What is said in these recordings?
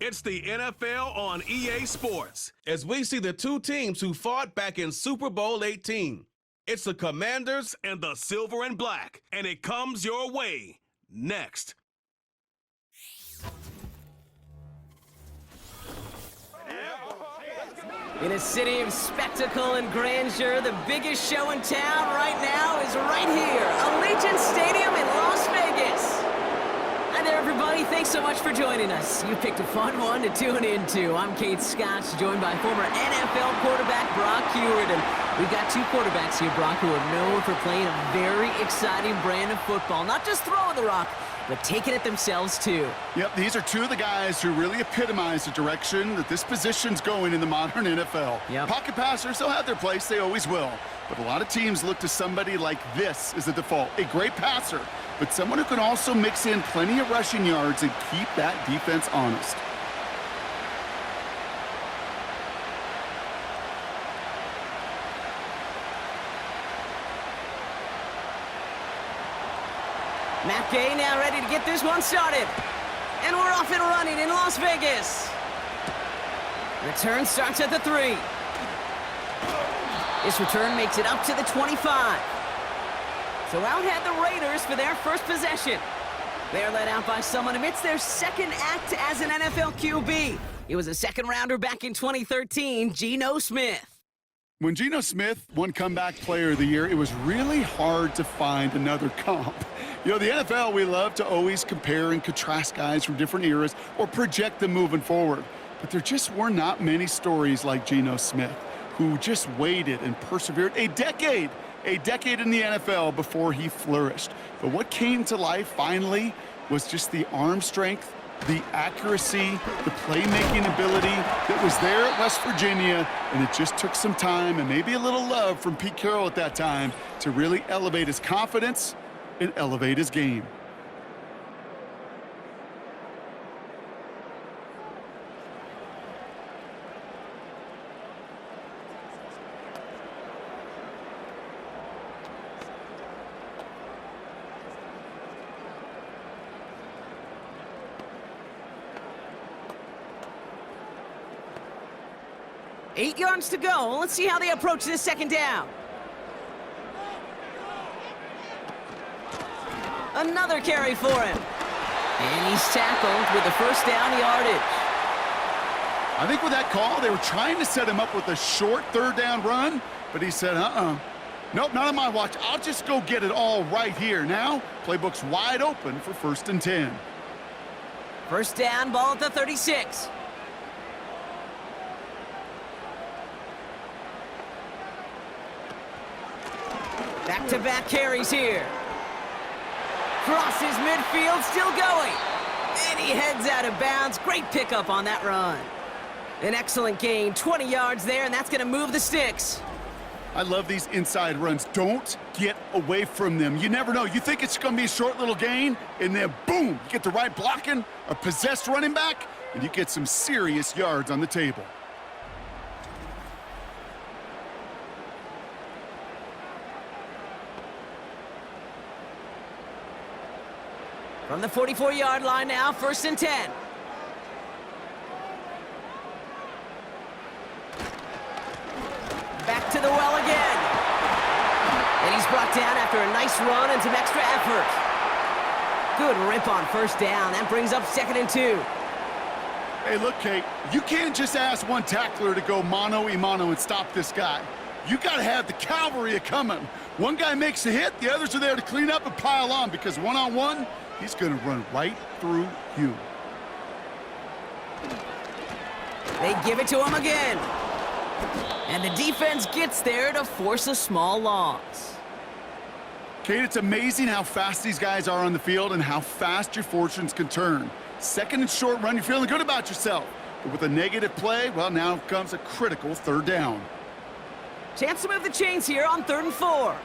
It's the NFL on EA Sports, as we see the two teams who fought back in Super Bowl 18. It's the Commanders and the Silver and Black, and it comes your way next. In a city of spectacle and grandeur, the biggest show in town right now is right here, Allegiant Stadium in Las Vegas. Hi there, everybody. Thanks so much for joining us. You picked a fun one to tune into. I'm Kate Scott, joined by former NFL quarterback Brock Hewitt, and we've got two quarterbacks here, Brock, who are known for playing a very exciting brand of football. Not just throwing the rock, but taking it themselves, too. Yep, these are two of the guys who really epitomize the direction that this position's going in the modern NFL. Yep. Pocket passers, they'll have their place. They always will. But a lot of teams look to somebody like this as the default. A great passer, but someone who can also mix in plenty of rushing yards and keep that defense honest. Matt Gay now ready to get this one started. And we're off and running in Las Vegas. Return starts at the 3. This return makes it up to the 25. So out head the Raiders for their first possession. They're led out by someone amidst their second act as an NFL QB. He was a second-rounder back in 2013, Geno Smith. When Geno Smith won Comeback Player of the Year, it was really hard to find another comp. You know, the NFL, we love to always compare and contrast guys from different eras or project them moving forward. But there just were not many stories like Geno Smith, who just waited and persevered a decade in the NFL before he flourished. But what came to life finally was just the arm strength, the accuracy, the playmaking ability that was there at West Virginia, and it just took some time and maybe a little love from Pete Carroll at that time to really elevate his confidence and elevate his game. Eight yards to go. Let's see how they approach this second down. Another carry for him. And he's tackled with the first down yardage. I think with that call, they were trying to set him up with a short third down run, but he said, nope, not on my watch. I'll just go get it all right here. Now, playbook's wide open for 1st and 10. First down, ball at the 36. Back-to-back carries here. Crosses midfield, still going. And he heads out of bounds. Great pickup on that run. An excellent gain, 20 yards there, and that's going to move the sticks. I love these inside runs. Don't get away from them. You never know. You think it's going to be a short little gain, and then boom, you get the right blocking, a possessed running back, and you get some serious yards on the table. From the 44-yard line now, 1st and 10. Back to the well again. And he's brought down after a nice run and some extra effort. Good rip on first down. That brings up 2nd and 2. Hey, look, Kate, you can't just ask one tackler to go mano-a-mano and stop this guy. You got to have the cavalry coming. One guy makes a hit, the others are there to clean up and pile on, because one-on-one, he's going to run right through you. They give it to him again. And the defense gets there to force a small loss. Kate, it's amazing how fast these guys are on the field and how fast your fortunes can turn. 2nd and short run, you're feeling good about yourself. But with a negative play, well, now comes a critical 3rd down. Chance to move the chains here on 3rd and 4.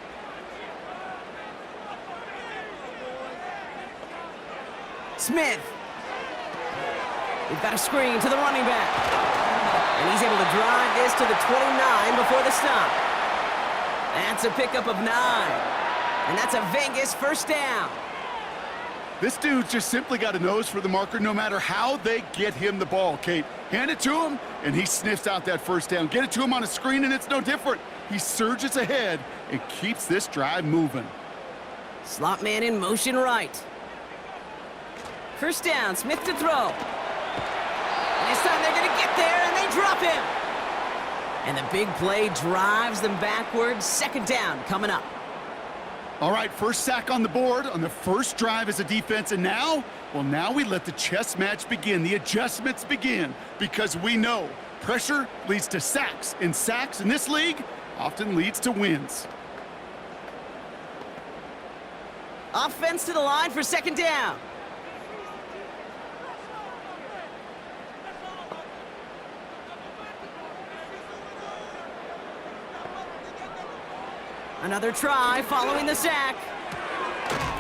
Smith. We've got a screen to the running back. And he's able to drive this to the 29 before the stop. That's a pickup of 9. And that's a Vegas first down. This dude's just simply got a nose for the marker no matter how they get him the ball, Kate. Hand it to him, and he sniffs out that first down. Get it to him on a screen, and it's no different. He surges ahead and keeps this drive moving. Slot man in motion right. First down, Smith to throw. And this time they're going to get there, and they drop him. And the big play drives them backwards. Second down coming up. All right, first sack on the board on the first drive as a defense, and now, well, now we let the chess match begin, the adjustments begin, because we know pressure leads to sacks, and sacks in this league often leads to wins. Offense to the line for second down. Another try following the sack.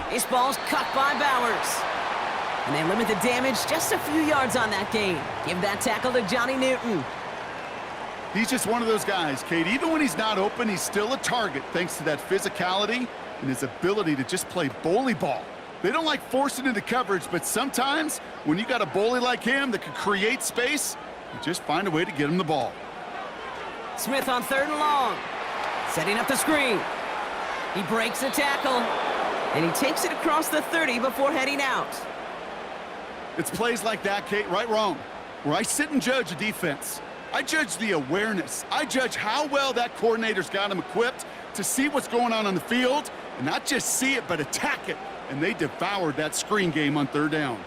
This ball's cut by Bowers. And they limit the damage just a few yards on that gain. Give that tackle to Johnny Newton. He's just one of those guys, Kate. Even when he's not open, he's still a target thanks to that physicality and his ability to just play bully ball. They don't like forcing into coverage, but sometimes when you got a bully like him that can create space, you just find a way to get him the ball. Smith on third and long. Setting up the screen. He breaks the tackle, and he takes it across the 30 before heading out. It's plays like that, Kate, right, wrong, where I sit and judge a defense. I judge the awareness. I judge how well that coordinator's got him equipped to see what's going on the field, and not just see it, but attack it. And they devoured that screen game on third down.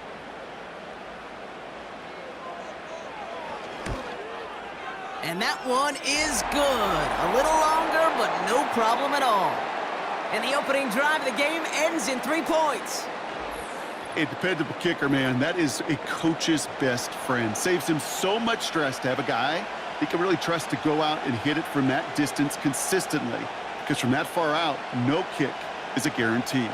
And that one is good. A little longer, but no problem at all. And the opening drive of the game ends in 3 points. A dependable kicker, man. That is a coach's best friend. Saves him so much stress to have a guy he can really trust to go out and hit it from that distance consistently. Because from that far out, no kick is a guarantee.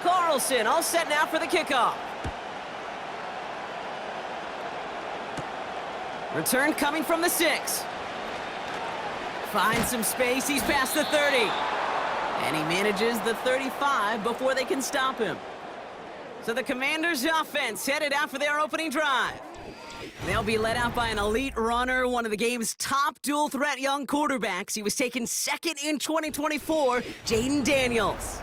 Carlson all set now for the kickoff. Return coming from the 6. Finds some space, he's past the 30. And he manages the 35 before they can stop him. So the Commanders' offense headed out for their opening drive. They'll be led out by an elite runner, one of the game's top dual-threat young quarterbacks. He was taken second in 2024, Jaden Daniels.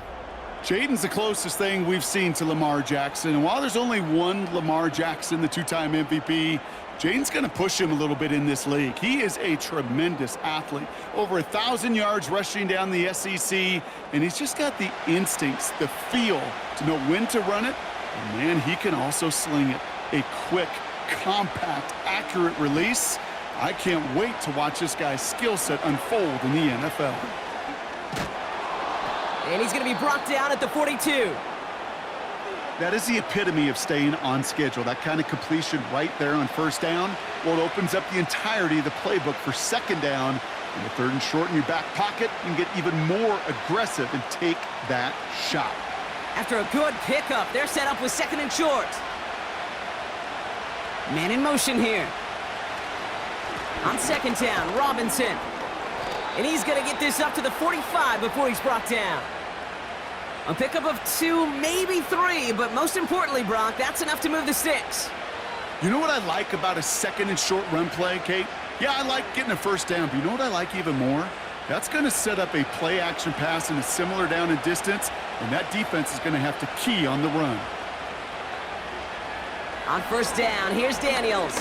Jaden's the closest thing we've seen to Lamar Jackson. And while there's only one Lamar Jackson, the two-time MVP, Jaden's going to push him a little bit in this league. He is a tremendous athlete. Over 1,000 yards rushing down the SEC, and he's just got the instincts, the feel to know when to run it. And, man, he can also sling it. A quick, compact, accurate release. I can't wait to watch this guy's skill set unfold in the NFL. And he's going to be brought down at the 42. That is the epitome of staying on schedule. That kind of completion right there on first down. Well, it opens up the entirety of the playbook for second down. In the third and short in your back pocket, you can get even more aggressive and take that shot. After a good pickup, they're set up with second and short. Man in motion here. On second down, Robinson. And he's going to get this up to the 45 before he's brought down. A pickup of 2, maybe 3, but most importantly, Brock, that's enough to move the sticks. You know what I like about a second and short run play, Kate? Yeah, I like getting a first down, but you know what I like even more? That's going to set up a play-action pass in a similar down and distance, and that defense is going to have to key on the run. On first down, here's Daniels.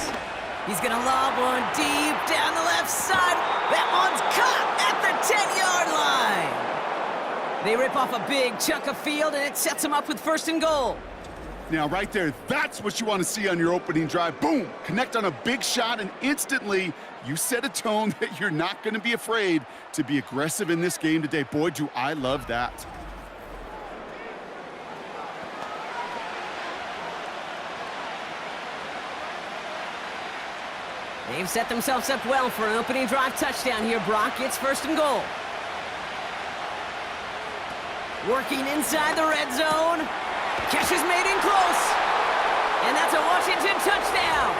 He's going to lob one deep down the left side. That one's caught at the 10-yard line. They rip off a big chunk of field, and it sets them up with first and goal. Now, right there, that's what you want to see on your opening drive. Boom! Connect on a big shot, and instantly you set a tone that you're not going to be afraid to be aggressive in this game today. Boy, do I love that. They've set themselves up well for an opening drive touchdown here, Brock. It's first and goal. Working inside the red zone. Catch is made in close. And that's a Washington touchdown.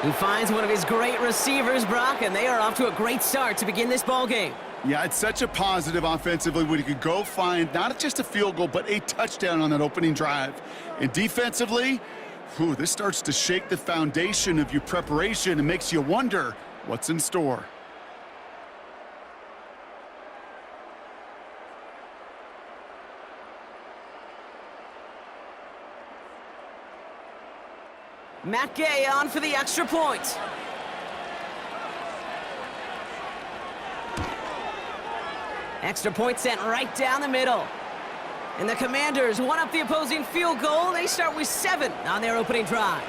He finds one of his great receivers, Brock, and they are off to a great start to begin this ballgame. Yeah, it's such a positive offensively when you could go find not just a field goal, but a touchdown on that opening drive. And defensively, this starts to shake the foundation of your preparation and makes you wonder what's in store. Matt Gay on for the extra point. Extra point sent right down the middle. And the Commanders one up the opposing field goal. They start with 7 on their opening drive.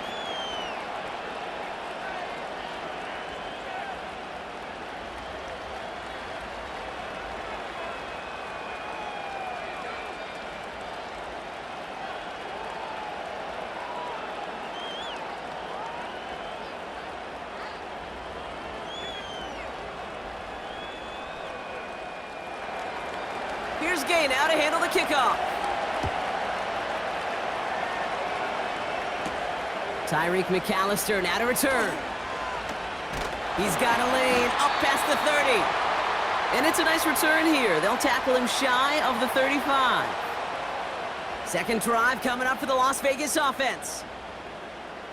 Here's Gay now to handle the kickoff. Tyreek McAllister now to return. He's got a lane up past the 30. And it's a nice return here. They'll tackle him shy of the 35. Second drive coming up for the Las Vegas offense.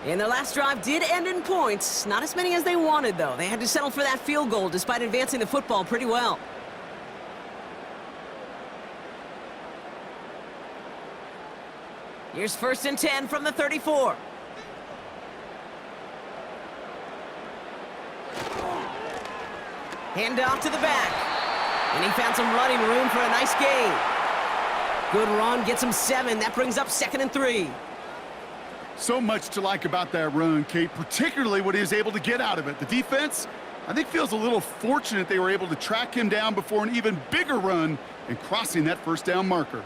And their last drive did end in points. Not as many as they wanted, though. They had to settle for that field goal despite advancing the football pretty well. Here's 1st and 10 from the 34. Hand off to the back. And he found some running room for a nice gain. Good run, gets him 7. That brings up 2nd and 3. So much to like about that run, Kate, particularly what he was able to get out of it. The defense, I think, feels a little fortunate they were able to track him down before an even bigger run and crossing that first down marker.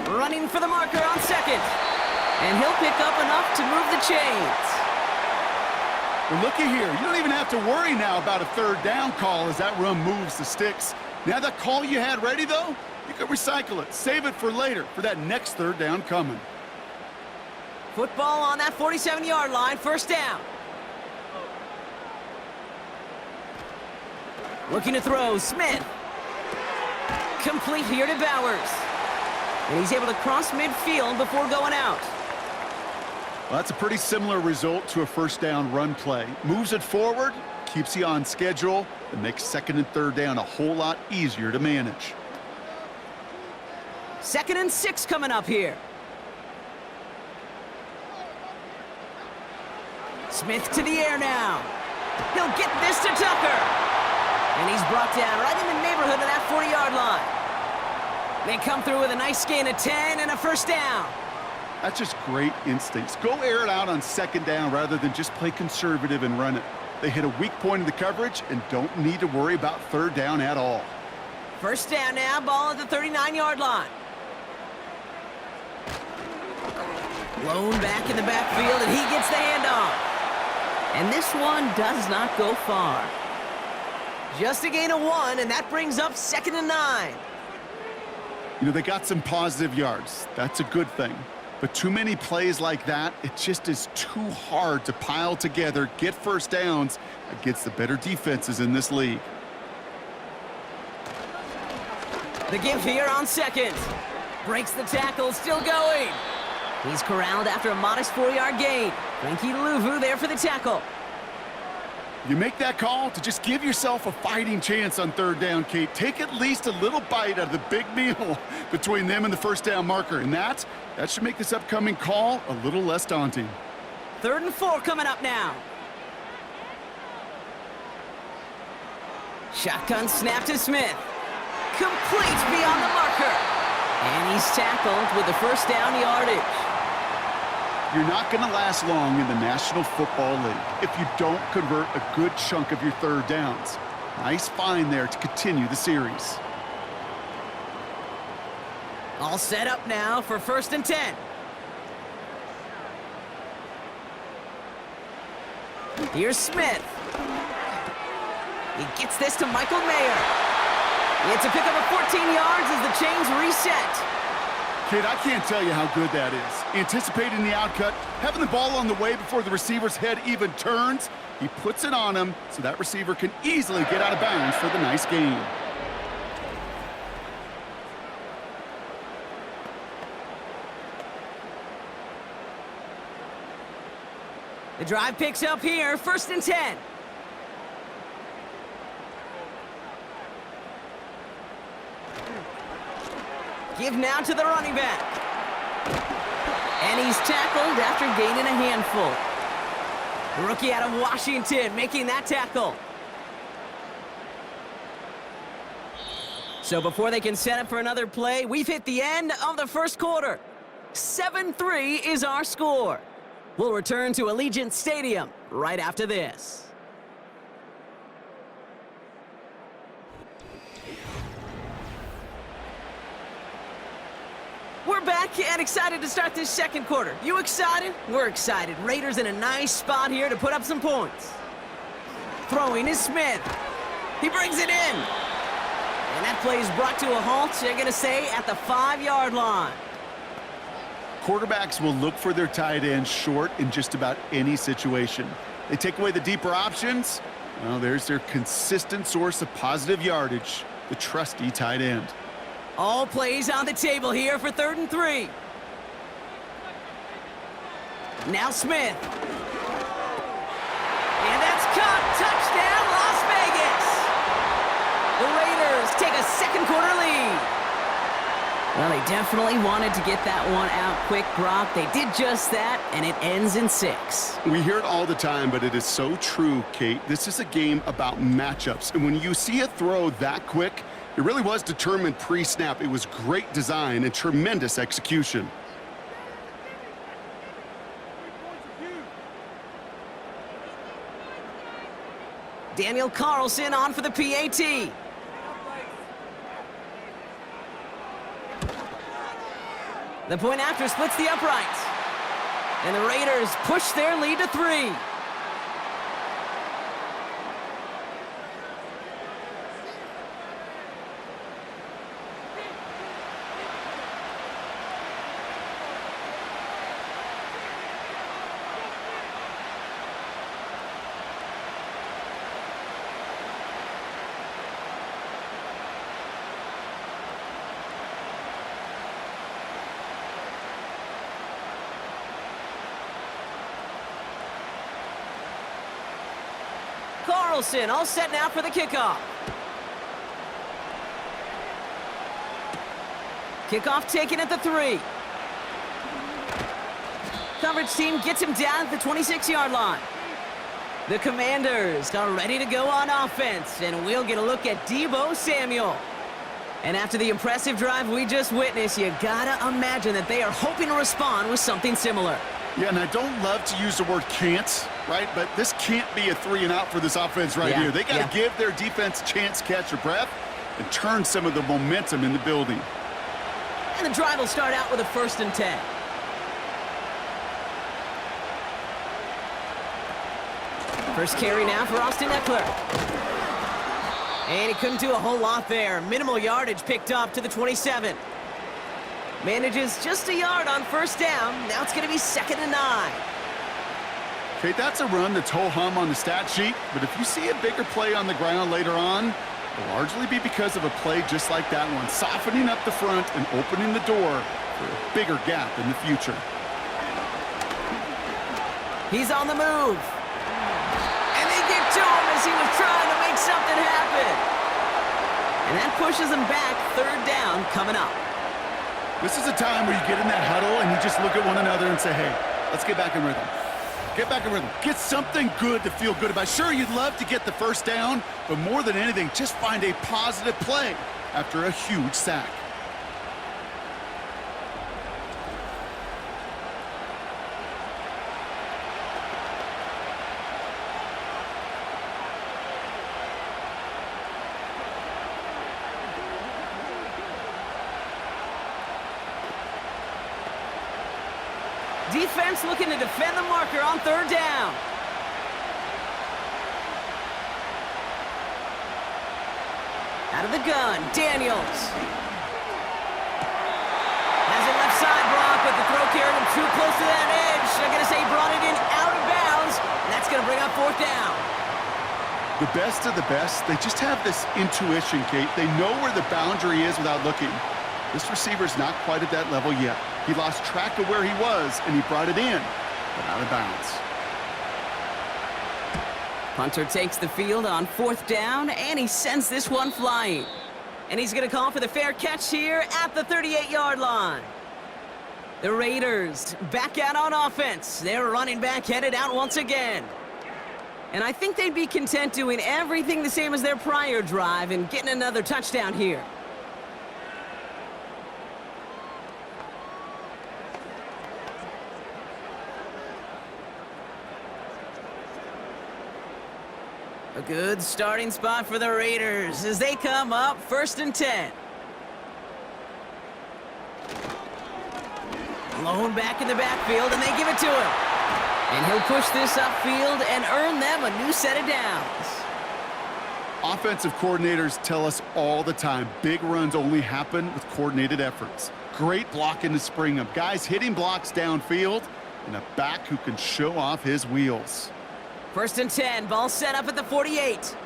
Running for the marker on 2nd. And he'll pick up enough to move the chains. Well, looky here. You don't even have to worry now about a 3rd down call as that run moves the sticks. Now that call you had ready, though, you can recycle it. Save it for later for that next 3rd down coming. Football on that 47-yard line, 1st down. Looking to throw, Smith. Complete here to Bowers. And he's able to cross midfield before going out. Well, that's a pretty similar result to a 1st down run play. Moves it forward, keeps you on schedule, and makes 2nd and 3rd down a whole lot easier to manage. 2nd and 6 coming up here. Smith to the air now. He'll get this to Tucker. And he's brought down right in the neighborhood of that 40-yard line. They come through with a nice gain of 10 and a 1st down. That's just great instincts. Go air it out on 2nd down rather than just play conservative and run it. They hit a weak point in the coverage and don't need to worry about 3rd down at all. 1st down now, ball at the 39-yard line. Blown back in the backfield, and he gets the handoff. And this one does not go far. Just a gain of 1, and that brings up 2nd and 9. You know, they got some positive yards. That's a good thing. But too many plays like that, it just is too hard to pile together, get 1st downs against the better defenses in this league. The give here on 2nd. Breaks the tackle, still going. He's corralled after a modest 4-yard gain. Frankie Luvu there for the tackle. You make that call to just give yourself a fighting chance on 3rd down, Kate. Take at least a little bite out of the big meal between them and the 1st down marker. And that should make this upcoming call a little less daunting. 3rd and 4 coming up now. Shotgun snap to Smith. Complete beyond the marker. And he's tackled with the 1st down yardage. You're not going to last long in the National Football League if you don't convert a good chunk of your 3rd downs. Nice find there to continue the series. All set up now for 1st and 10. Here's Smith. He gets this to Michael Mayer. It's a pickup of 14 yards as the chains reset. Kid, I can't tell you how good that is. Anticipating the outcut, having the ball on the way before the receiver's head even turns. He puts it on him so that receiver can easily get out of bounds for the nice gain. The drive picks up here, 1st and 10. Give now to the running back. And he's tackled after gaining a handful. The rookie out of Washington making that tackle. So before they can set up for another play, we've hit the end of the first quarter. 7-3 is our score. We'll return to Allegiant Stadium right after this. We're back and excited to start this second quarter. You excited? We're excited. Raiders in a nice spot here to put up some points. Throwing is Smith. He brings it in. And that play is brought to a halt, they're going to say, at the 5-yard line. Quarterbacks will look for their tight end short in just about any situation. They take away the deeper options. Well, there's their consistent source of positive yardage, the trusty tight end. All plays on the table here for 3rd and 3. Now Smith. And that's caught. Touchdown, Las Vegas. The Raiders take a second quarter lead. Well, they definitely wanted to get that one out quick, Brock. They did just that, and it ends in 6. We hear it all the time, but it is so true, Kate. This is a game about matchups. And when you see a throw that quick, it really was determined pre-snap. It was great design and tremendous execution. Daniel Carlson on for the PAT. The point after splits the uprights. And the Raiders push their lead to 3. Carlson all set now for the kickoff. Kickoff taken at the 3. Coverage team gets him down at the 26-yard line. The Commanders are ready to go on offense, and we'll get a look at Deebo Samuel. And after the impressive drive we just witnessed, you gotta imagine that they are hoping to respond with something similar. Yeah, and I don't love to use the word can't, right? But this can't be a 3-and-out for this offense here. They got to give their defense a chance to catch their breath and turn some of the momentum in the building. And the drive will start out with a 1st and 10. First carry now for Austin Eckler. And he couldn't do a whole lot there. Minimal yardage picked up to the 27. Manages just a yard on 1st down. Now it's going to be 2nd and 9. Okay, that's a run that's ho-hum on the stat sheet, but if you see a bigger play on the ground later on, it'll largely be because of a play just like that one, softening up the front and opening the door for a bigger gap in the future. He's on the move. And they get to him as he was trying to make something happen. And that pushes him back. 3rd down coming up. This is a time where you get in that huddle and you just look at one another and say, hey, let's get back in rhythm. Get back in rhythm. Get something good to feel good about. Sure, you'd love to get the 1st down, but more than anything, just find a positive play after a huge sack. Defense looking to defend the marker on 3rd down. Out of the gun, Daniels. Has it the throw carried him too close to that edge. I'm going to say he brought it in out of bounds, and that's going to bring up fourth down. The best of the best, they just have this intuition, Kate. They know where the boundary is without looking. This receiver's not quite at that level yet. He lost track of where he was, and he brought it in, but out of bounds. Punter takes the field on fourth down, and he sends this one flying. And he's going to call for the fair catch here at the 38-yard line. The Raiders back out on offense. Their running back headed out once again. And I think they'd be content doing everything the same as their prior drive and getting another touchdown here. A good starting spot for the Raiders as they come up 1st and 10. Lone back in the backfield, and they give it to him. And he'll push this upfield and earn them a new set of downs. Offensive coordinators tell us all the time, big runs only happen with coordinated efforts. Great blocking to spring them. Guys hitting blocks downfield, and a back who can show off his wheels. 1st and 10, ball set up at the 48.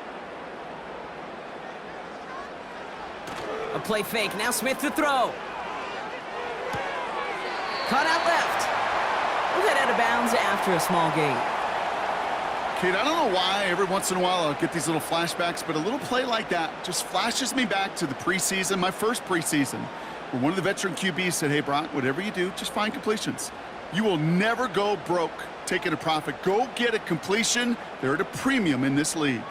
A play fake, now Smith to throw. Caught out left. We'll head out of bounds after a small gain. Kate, I don't know why every once in a while I'll get these little flashbacks, but a little play like that just flashes me back to the preseason, my first preseason, where one of the veteran QBs said, hey, Brock, whatever you do, just find completions. You will never go broke taking a profit. Go get a completion. They're at a premium in this league.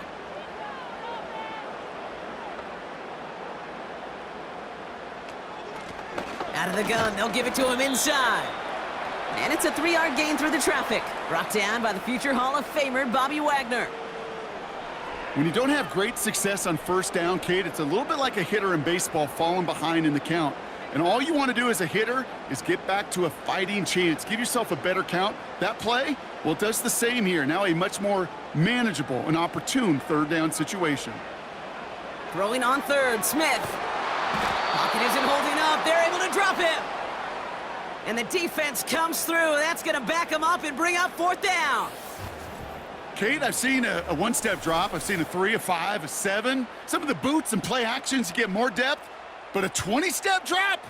Out of the gun, they'll give it to him inside. And it's a 3-yard gain through the traffic. Brought down by the future Hall of Famer, Bobby Wagner. When you don't have great success on first down, Kate, it's a little bit like a hitter in baseball falling behind in the count. And all you want to do as a hitter is get back to a fighting chance. Give yourself a better count. That play, well, it does the same here. Now a much more manageable and opportune third down situation. Throwing on third, Smith. Pocket isn't holding up. They're able to drop him. And the defense comes through. That's going to back him up and bring up fourth down. Kate, I've seen a one-step drop. I've seen a 3, a 5, a 7. Some of the boots and play actions, you get more depth. But a 20-step drop?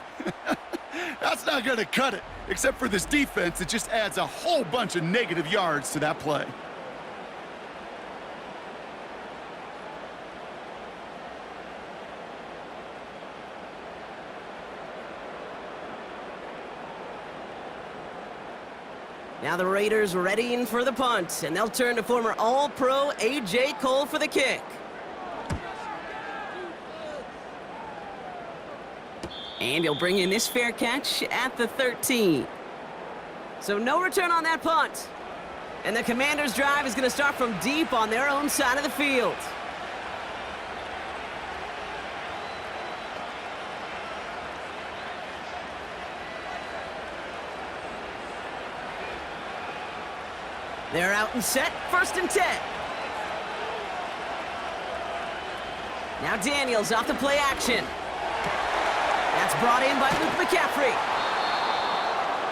That's not going to cut it. Except for this defense, it just adds a whole bunch of negative yards to that play. Now the Raiders readying for the punt, and they'll turn to former All-Pro A.J. Cole for the kick. And he'll bring in this fair catch at the 13. So no return on that punt. And the Commanders' drive is going to start from deep on their own side of the field. They're out and set, 1st and 10. Now Daniels off the play action. That's brought in by Luke McCaffrey.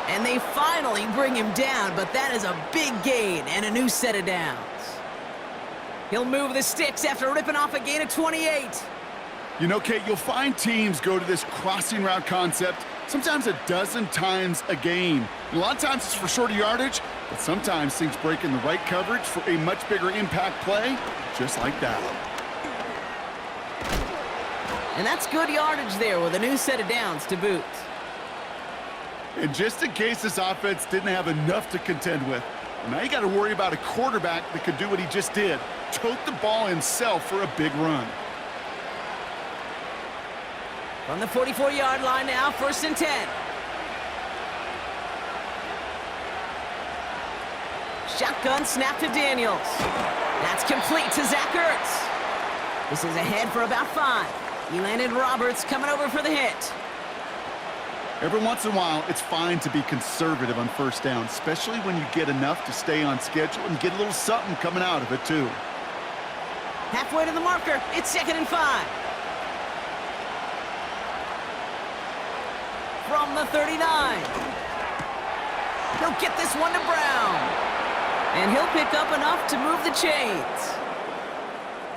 And they finally bring him down, but that is a big gain and a new set of downs. He'll move the sticks after ripping off a gain of 28. You know, Kate, you'll find teams go to this crossing route concept sometimes a dozen times a game. And a lot of times it's for shorter yardage, but sometimes things break in the right coverage for a much bigger impact play, just like that. And that's good yardage there with a new set of downs to boot. And just in case this offense didn't have enough to contend with, now you got to worry about a quarterback that could do what he just did, tote the ball himself for a big run. From the 44-yard line now, 1st and 10. Shotgun snap to Daniels. That's complete to Zach Ertz. This is ahead for about 5. Elandon Roberts coming over for the hit. Every once in a while, it's fine to be conservative on first down, especially when you get enough to stay on schedule and get a little something coming out of it, too. Halfway to the marker, it's 2nd and 5. From the 39. He'll get this one to Brown. And he'll pick up enough to move the chains.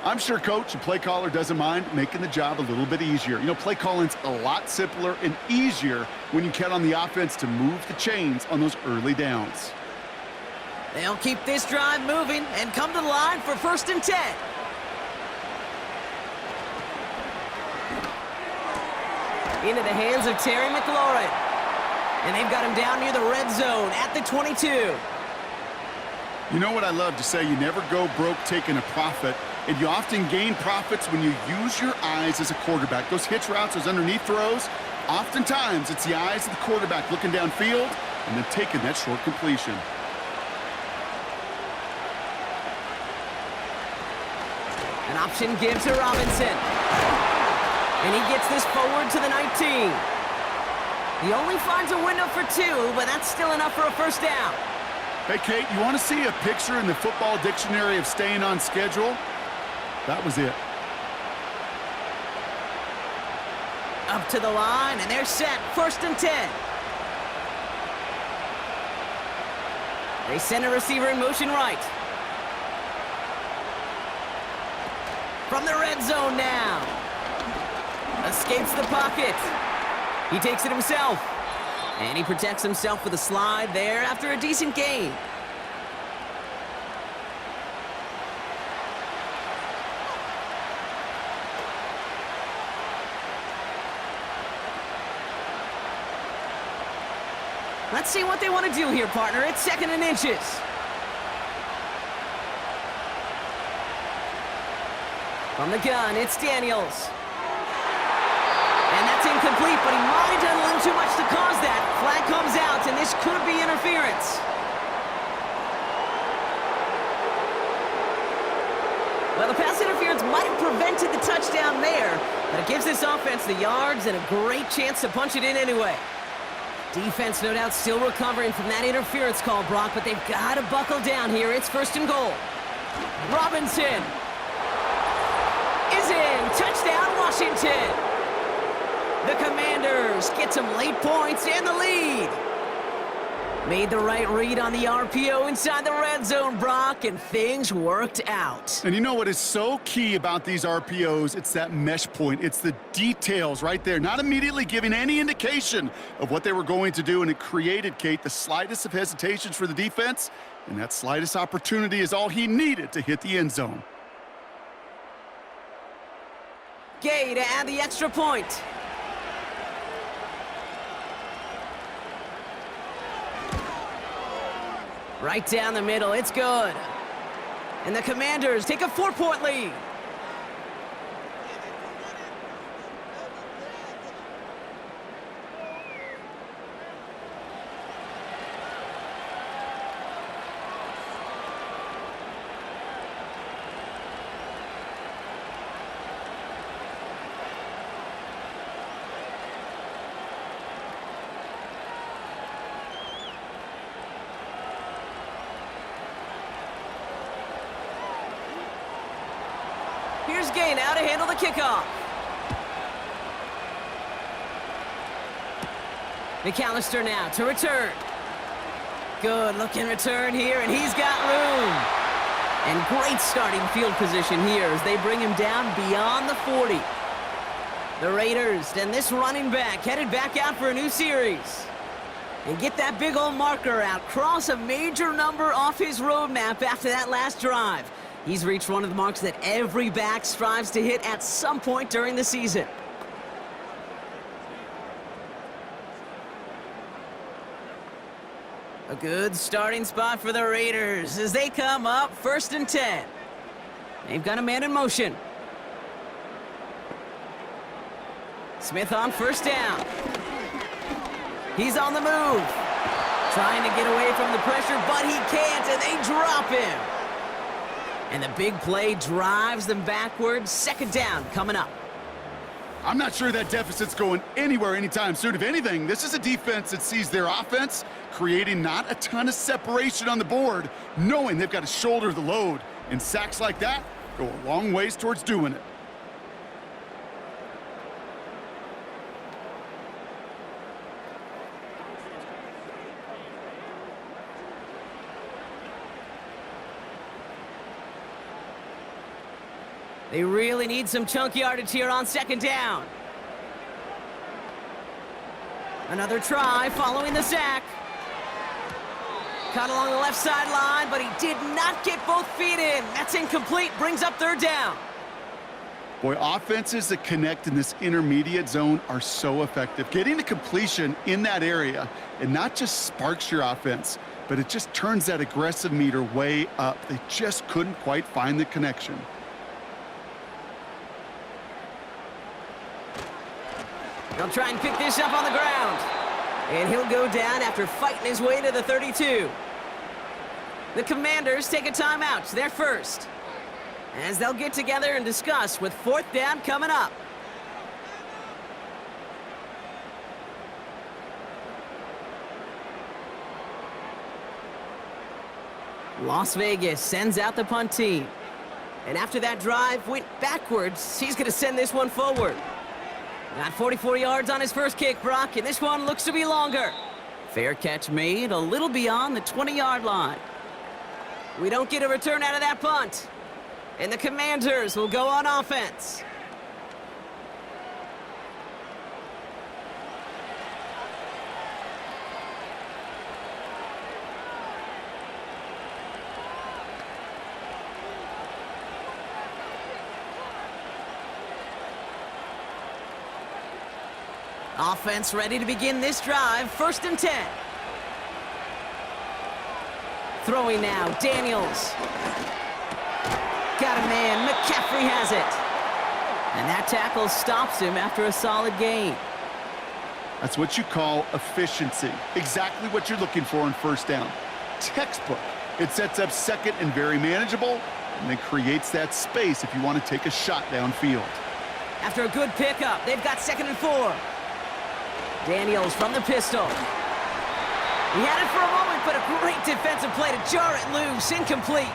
I'm sure coach and play caller doesn't mind making the job a little bit easier. You know, play calling's a lot simpler and easier when you count on the offense to move the chains on those early downs. They'll keep this drive moving and come to the line for 1st and 10. Into the hands of Terry McLaurin. And they've got him down near the red zone at the 22. You know what I love to say? You never go broke taking a profit, and you often gain profits when you use your eyes as a quarterback. Those hitch routes, those underneath throws, oftentimes it's the eyes of the quarterback looking downfield and then taking that short completion. An option give to Robinson. And he gets this forward to the 19. He only finds a window for 2, but that's still enough for a 1st down. Hey, Kate, you want to see a picture in the football dictionary of staying on schedule? That was it. Up to the line, and they're set. 1st and 10. They send a receiver in motion right. From the red zone now. Escapes the pocket. He takes it himself. And he protects himself with a slide there after a decent gain. Let's see what they want to do here, partner. It's 2nd and inches. From the gun, it's Daniels. And that's incomplete, but he might have done a little too much to cause that. Flag comes out, and this could be interference. Well, the pass interference might have prevented the touchdown there, but it gives this offense the yards and a great chance to punch it in anyway. Defense, no doubt, still recovering from that interference call, Brock, but they've got to buckle down here. It's 1st and goal. Robinson is in. Touchdown, Washington. The Commanders get some late points and the lead. Made the right read on the RPO inside the red zone, Brock, and things worked out. And you know what is so key about these RPOs? It's that mesh point. It's the details right there, not immediately giving any indication of what they were going to do, and it created, Kate, the slightest of hesitations for the defense, and that slightest opportunity is all he needed to hit the end zone. Gay to add the extra point. Right down the middle, it's good. And the Commanders take a 4-point lead. Here's Gay now to handle the kickoff. McAllister now to return. Good looking return here, and he's got room. And great starting field position here as they bring him down beyond the 40. The Raiders and this running back headed back out for a new series. And get that big old marker out. Cross a major number off his roadmap after that last drive. He's reached one of the marks that every back strives to hit at some point during the season. A good starting spot for the Raiders as they come up 1st and 10. They've got a man in motion. Smith on 1st down. He's on the move. Trying to get away from the pressure, but he can't, and they drop him. And the big play drives them backwards. 2nd down coming up. I'm not sure that deficit's going anywhere anytime soon. If anything, this is a defense that sees their offense creating not a ton of separation on the board, knowing they've got to shoulder the load. And sacks like that go a long ways towards doing it. They really need some chunk yardage here on second down. Another try following the sack. Caught along the left sideline, but he did not get both feet in. That's incomplete, brings up third down. Boy, offenses that connect in this intermediate zone are so effective. Getting to completion in that area, it not just sparks your offense, but it just turns that aggressive meter way up. They just couldn't quite find the connection. He'll try and pick this up on the ground. And he'll go down after fighting his way to the 32. The Commanders take a timeout, their first, as they'll get together and discuss with fourth down coming up. Las Vegas sends out the punt team. And after that drive went backwards, he's going to send this one forward. Got 44 yards on his first kick, Brock, and this one looks to be longer. Fair catch made a little beyond the 20-yard line. We don't get a return out of that punt. And the Commanders will go on offense. Offense ready to begin this drive. First and 10. Throwing now, Daniels. Got a man, McCaffrey has it. And that tackle stops him after a solid gain. That's what you call efficiency. Exactly what you're looking for in first down. Textbook. It sets up second and very manageable, and then creates that space if you want to take a shot downfield. After a good pickup, they've got second and 4. Daniels from the pistol. He had it for a moment, but a great defensive play to jar it loose. Incomplete.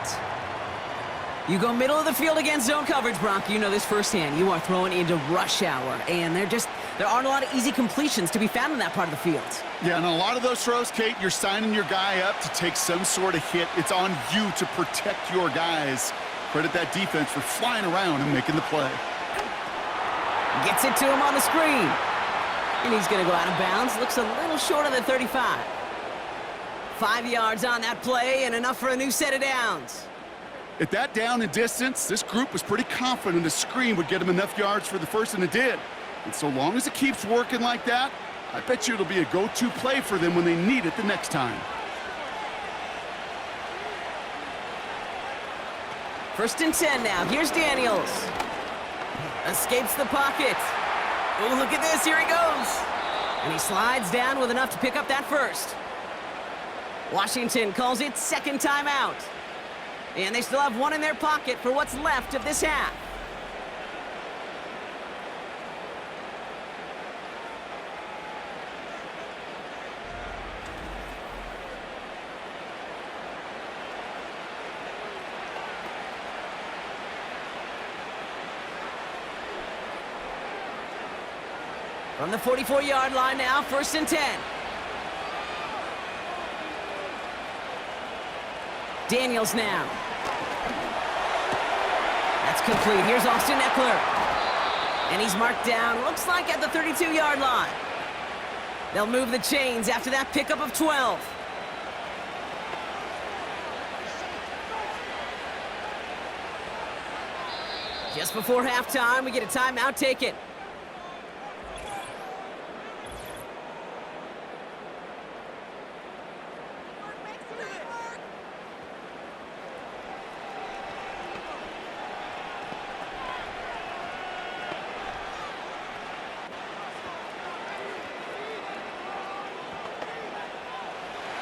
You go middle of the field against zone coverage, Brock. You know this firsthand. You are throwing into rush hour, and there aren't a lot of easy completions to be found in that part of the field. Yeah, and a lot of those throws, Kate, you're signing your guy up to take some sort of hit. It's on you to protect your guys. Credit that defense for flying around and making the play. Gets it to him on the screen. And he's going to go out of bounds. Looks a little short of the 35. 5 yards on that play and enough for a new set of downs. At that down and distance, this group was pretty confident a screen would get him enough yards for the first, and it did. And so long as it keeps working like that, I bet you it'll be a go-to play for them when they need it the next time. First and 10 now. Here's Daniels. Escapes the pocket. Oh, look at this. Here he goes. And he slides down with enough to pick up that first. Washington calls it second timeout. And they still have one in their pocket for what's left of this half. From the 44-yard line now, first and 10. Daniels now. That's complete. Here's Austin Eckler. And he's marked down, looks like at the 32-yard line. They'll move the chains after that pickup of 12. Just before halftime, we get a timeout taken.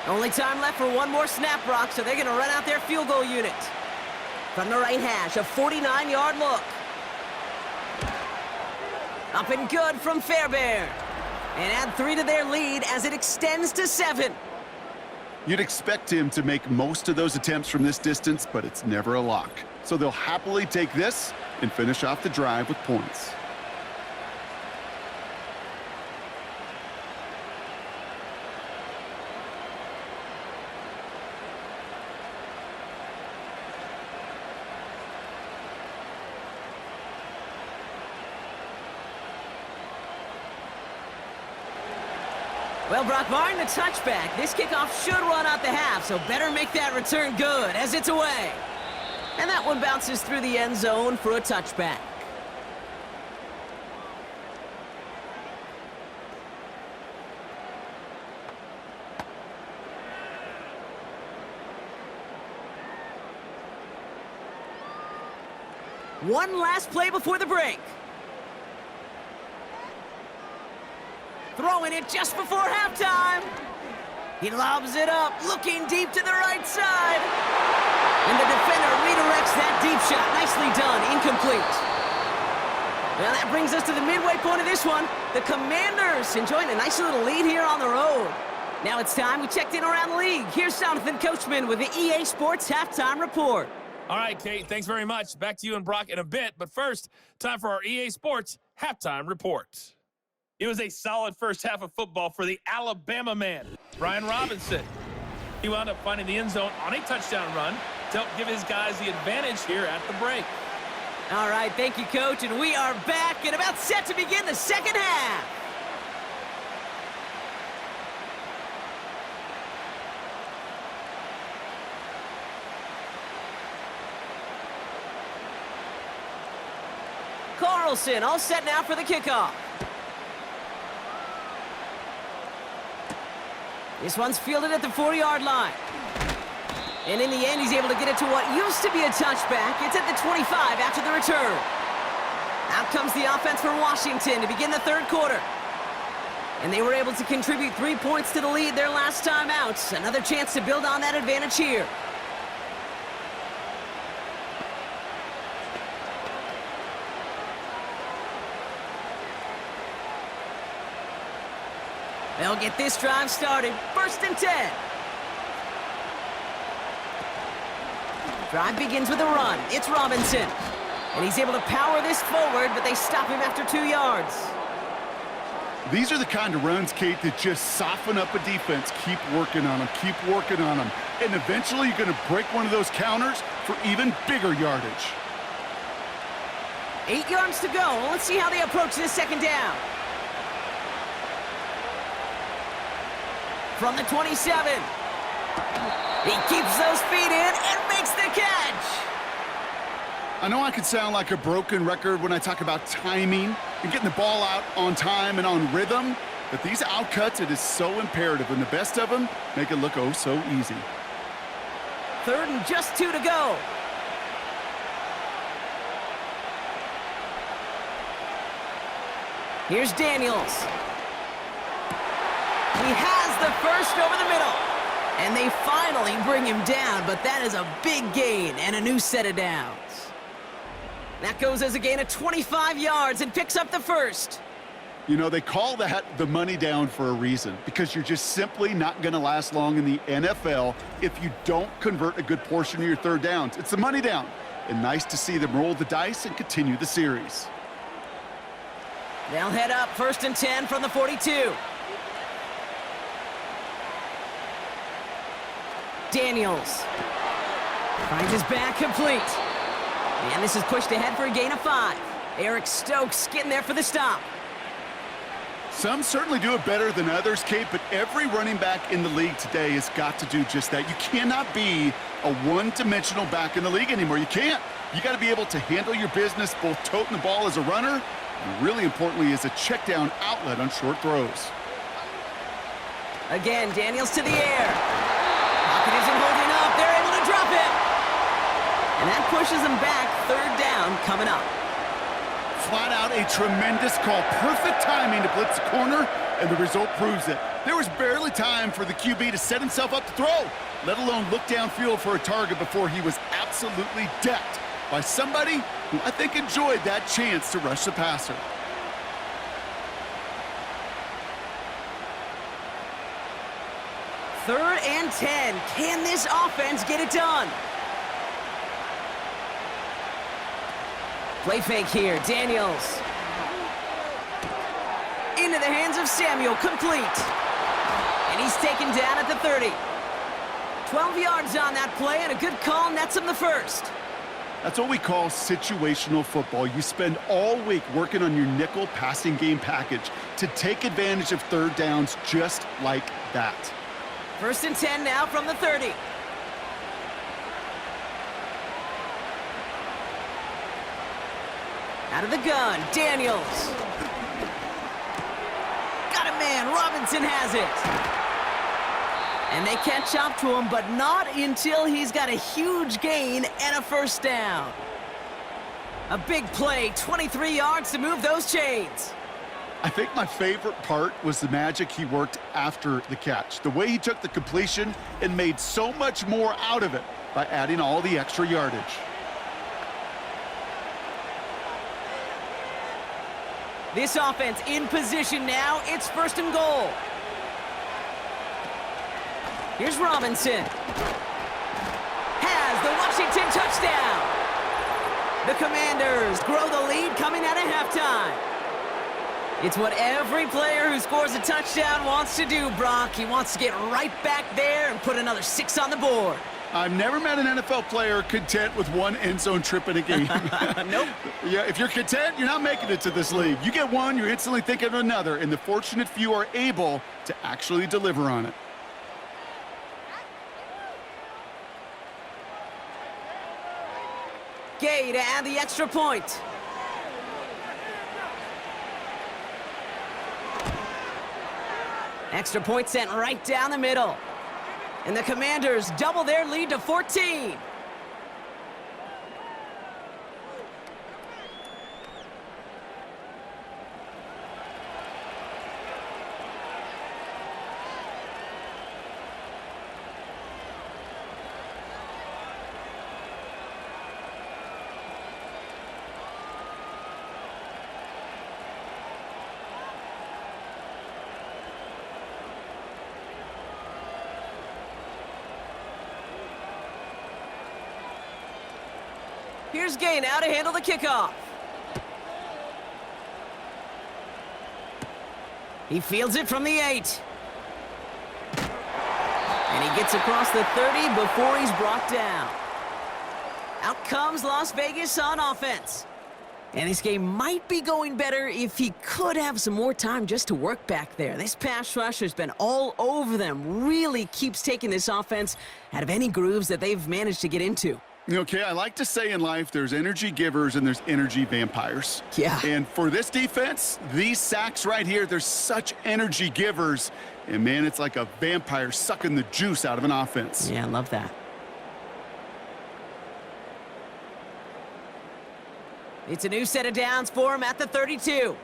Only time left for one more snap, Brock, so they're going to run out their field goal unit. From the right hash, a 49-yard look. Up and good from Fairbairn. And add 3 to their lead as it extends to 7. You'd expect him to make most of those attempts from this distance, but it's never a lock. So they'll happily take this and finish off the drive with points. Well, Brock, barring the touchback, this kickoff should run out the half, so better make that return good as it's away. And that one bounces through the end zone for a touchback. One last play before the break. Throwing it just before halftime. He lobs it up, looking deep to the right side. And the defender redirects that deep shot. Nicely done, incomplete. Now that brings us to the midway point of this one. The Commanders enjoying a nice little lead here on the road. Now it's time we checked in around the league. Here's Jonathan Coachman with the EA Sports Halftime Report. All right, Kate, thanks very much. Back to you and Brock in a bit. But first, time for our EA Sports Halftime Report. It was a solid first half of football for the Alabama man, Brian Robinson. He wound up finding the end zone on a touchdown run to help give his guys the advantage here at the break. All right, thank you, Coach. And we are back and about set to begin the second half. Carlson all set now for the kickoff. This one's fielded at the 40-yard line. And in the end, he's able to get it to what used to be a touchback. It's at the 25 after the return. Out comes the offense for Washington to begin the third quarter. And they were able to contribute 3 points to the lead their last time out. Another chance to build on that advantage here. They'll get this drive started. 1st and 10. Drive begins with a run. It's Robinson. And he's able to power this forward, but they stop him after 2 yards. These are the kind of runs, Kate, that just soften up a defense. Keep working on them. Keep working on them. And eventually you're going to break one of those counters for even bigger yardage. 8 yards to go. Let's see how they approach this second down. From the 27. He keeps those feet in and makes the catch. I know I could sound like a broken record when I talk about timing and getting the ball out on time and on rhythm, but these outcuts, it is so imperative, and the best of them make it look oh so easy. 3rd and just 2 to go. Here's Daniels. He has the first over the middle. And they finally bring him down, but that is a big gain and a new set of downs. That goes as a gain of 25 yards and picks up the first. You know, they call that the money down for a reason, because you're just simply not going to last long in the NFL if you don't convert a good portion of your third downs. It's the money down. And nice to see them roll the dice and continue the series. They'll head up 1st and 10 from the 42. Daniels finds his back complete. And this is pushed ahead for a gain of 5. Eric Stokes getting there for the stop. Some certainly do it better than others, Kate, but every running back in the league today has got to do just that. You cannot be a one-dimensional back in the league anymore. You can't. You got to be able to handle your business, both toting the ball as a runner, and really importantly as a check-down outlet on short throws. Again, Daniels to the air. Pocket isn't holding up. They're able to drop it. And that pushes them back. 3rd down coming up. Flat out a tremendous call. Perfect timing to blitz the corner, and the result proves it. There was barely time for the QB to set himself up to throw, let alone look downfield for a target before he was absolutely decked by somebody who I think enjoyed that chance to rush the passer. Third and 10. Can this offense get it done? Play fake here. Daniels. Into the hands of Samuel. Complete. And he's taken down at the 30. 12 yards on that play, and a good call nets him the first. That's what we call situational football. You spend all week working on your nickel passing game package to take advantage of third downs just like that. 1st and 10 now from the 30. Out of the gun, Daniels. Got a man, Robinson has it. And they catch up to him, but not until he's got a huge gain and a 1st down. A big play, 23 yards to move those chains. I think my favorite part was the magic he worked after the catch. The way he took the completion and made so much more out of it by adding all the extra yardage. This offense in position now. It's 1st and goal. Here's Robinson. Has the Washington touchdown. The Commanders grow the lead coming out of halftime. It's what every player who scores a touchdown wants to do, Brock. He wants to get right back there and put another 6 on the board. I've never met an NFL player content with one end zone trip in a game. Nope. Yeah, if you're content, you're not making it to this league. You get one, you're instantly thinking of another, and the fortunate few are able to actually deliver on it. Gay to add the extra point. Extra point sent right down the middle. And the Commanders double their lead to 14. Here's Gay now to handle the kickoff. He fields it from the 8. And he gets across the 30 before he's brought down. Out comes Las Vegas on offense. And this game might be going better if he could have some more time just to work back there. This pass rush has been all over them. Really keeps taking this offense out of any grooves that they've managed to get into. Okay, I like to say in life there's energy givers and there's energy vampires. Yeah. And for this defense, these sacks right here, they're such energy givers. And, man, it's like a vampire sucking the juice out of an offense. Yeah, I love that. It's a new set of downs for him at the 32.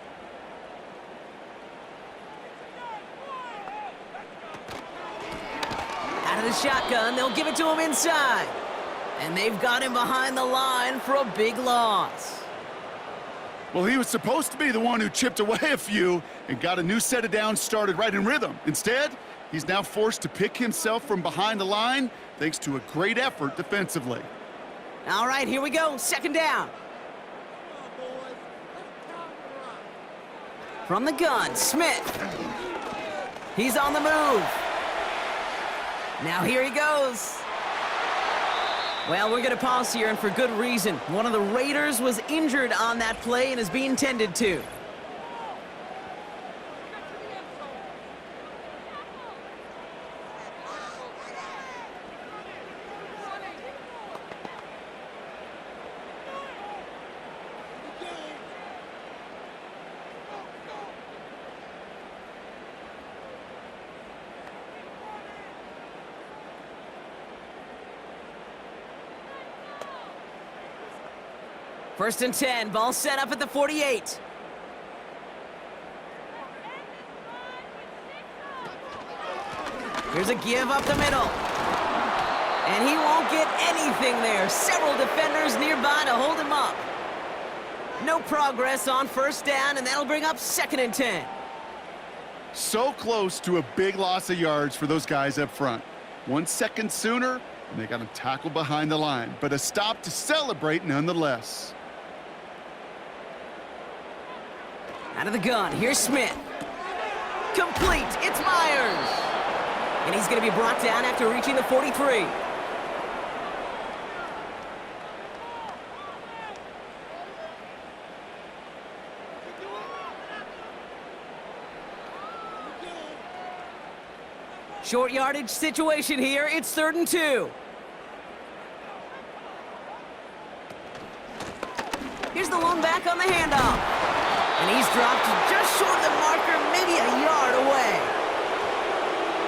Out of the shotgun, they'll give it to him inside. And they've got him behind the line for a big loss. Well, he was supposed to be the one who chipped away a few and got a new set of downs started right in rhythm. Instead, he's now forced to pick himself from behind the line thanks to a great effort defensively. All right, here we go. 2nd down. From the gun, Smith. He's on the move. Now here he goes. Well, we're going to pause here, and for good reason. One of the Raiders was injured on that play and is being tended to. First and 10, ball set up at the 48. Here's a give up the middle. And he won't get anything there. Several defenders nearby to hold him up. No progress on 1st down, and that'll bring up 2nd and 10. So close to a big loss of yards for those guys up front. 1 second sooner, and they got him tackled behind the line. But a stop to celebrate nonetheless. Out of the gun, here's Smith. Complete, it's Myers. And he's going to be brought down after reaching the 43. Short yardage situation here. It's 3rd and 2. Here's the lone back on the handoff. And he's dropped just short of the marker, maybe a yard away.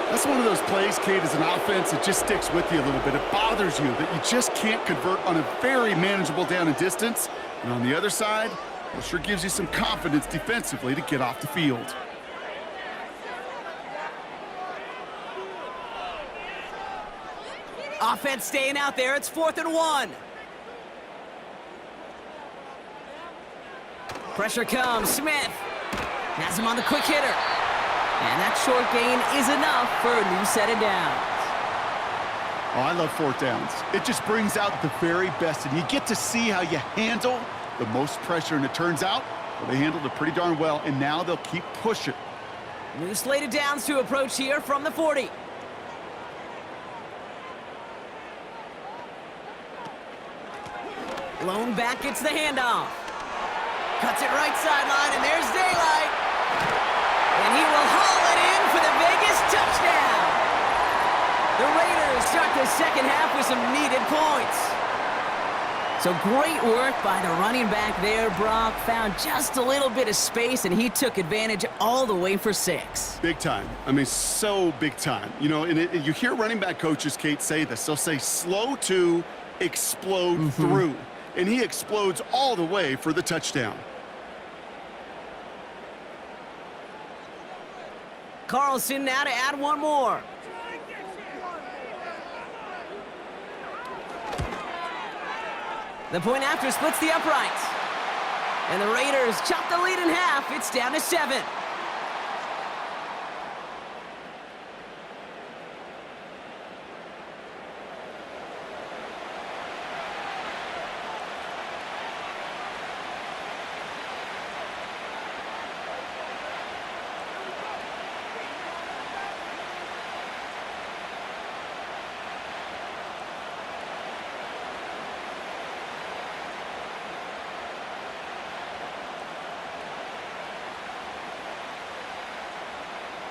That's one of those plays, Kate, as an offense, it just sticks with you a little bit. It bothers you that you just can't convert on a very manageable down and distance. And on the other side, it sure gives you some confidence defensively to get off the field. Offense staying out there. It's 4th and 1. Pressure comes. Smith has him on the quick hitter. And that short gain is enough for a new set of downs. Oh, I love 4th downs. It just brings out the very best, and you get to see how you handle the most pressure, and it turns out, well, they handled it pretty darn well, and now they'll keep pushing. New slate of downs to approach here from the 40. Lone back gets the handoff. Cuts it right sideline, and there's daylight. And he will haul it in for the Vegas touchdown. The Raiders start the second half with some needed points. So great work by the running back there, Brock. Found just a little bit of space, and he took advantage all the way for 6. Big time. I mean, so big time. You know, and you hear running back coaches, Kate, say this. They'll say slow to explode through. And he explodes all the way for the touchdown. Carlson now to add one more. The point after splits the uprights. And the Raiders chop the lead in half. It's down to 7.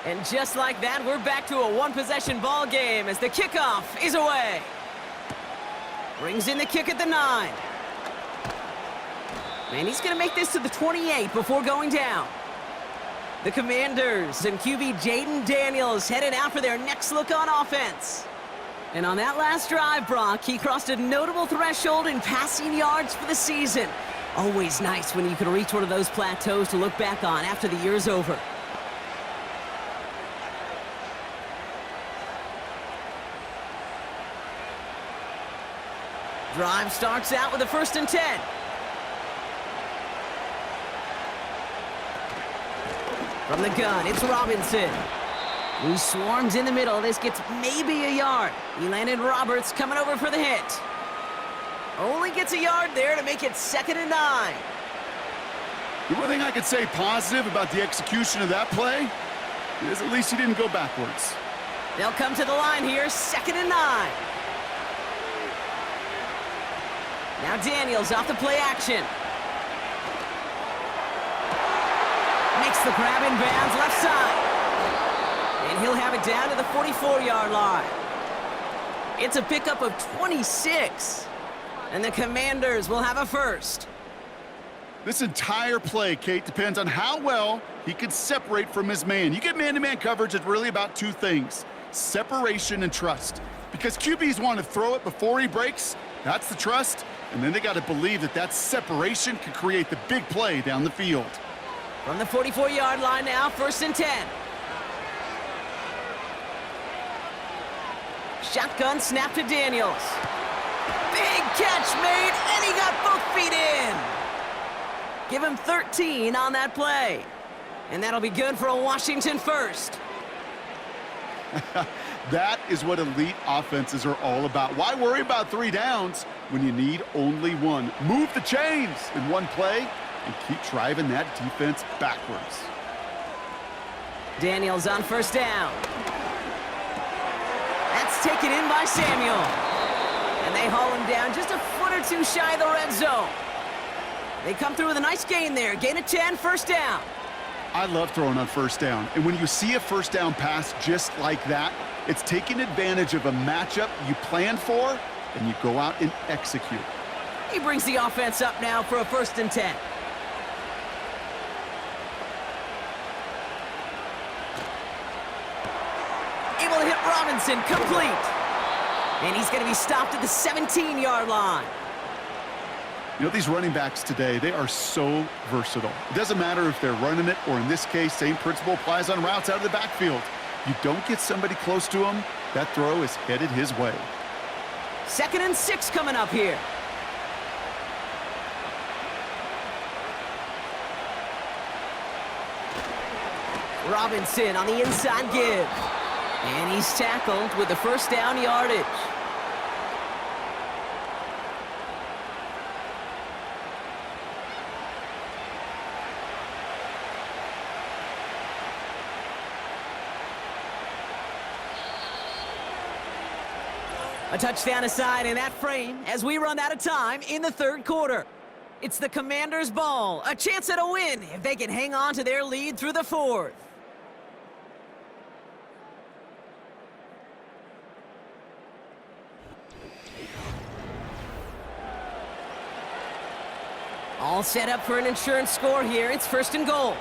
And just like that, we're back to a one-possession ball game as the kickoff is away. Brings in the kick at the 9. And he's going to make this to the 28 before going down. The Commanders and QB Jaden Daniels headed out for their next look on offense. And on that last drive, Brock, he crossed a notable threshold in passing yards for the season. Always nice when you can reach one of those plateaus to look back on after the year's over. Drive starts out with a 1st and 10. From the gun, it's Robinson. He swarms in the middle. This gets maybe a yard. Elandon Roberts coming over for the hit. Only gets a yard there to make it 2nd and 9. The one thing I could say positive about the execution of that play is at least he didn't go backwards. They'll come to the line here, 2nd and 9. Now Daniels off the play action. Makes the grab in bounds left side. And he'll have it down to the 44-yard line. It's a pickup of 26. And the Commanders will have a 1st. This entire play, Kate, depends on how well he can separate from his man. You get man-to-man coverage, it's really about 2 things: separation and trust. Because QBs want to throw it before he breaks, that's the trust, and then they got to believe that that separation can create the big play down the field. From the 44-yard line now, 1st and 10. Shotgun snap to Daniels. Big catch made, and he got both feet in. Give him 13 on that play. And that'll be good for a Washington 1st. That is what elite offenses are all about. Why worry about 3 downs when you need only 1? Move the chains in one play and keep driving that defense backwards. Daniels on 1st down. That's taken in by Samuel. And they haul him down just a foot or 2 shy of the red zone. They come through with a nice gain there. Gain of 10, 1st down. I love throwing on 1st down. And when you see a 1st down pass just like that, It's taking advantage of a matchup you planned for, and you go out and execute. He brings the offense up now for a 1st and 10. Able to hit Robinson, complete. And he's going to be stopped at the 17-yard line. You know, these running backs today, they are so versatile. It doesn't matter if they're running it, or in this case, same principle applies on routes out of the backfield. You don't get somebody close to him, that throw is headed his way. 2nd and 6 coming up here. Robinson on the inside give. And he's tackled with the 1st down yardage. A touchdown aside in that frame as we run out of time in the 3rd quarter. It's the Commanders' ball, a chance at a win if they can hang on to their lead through the 4th. All set up for an insurance score here. It's 1st and goal.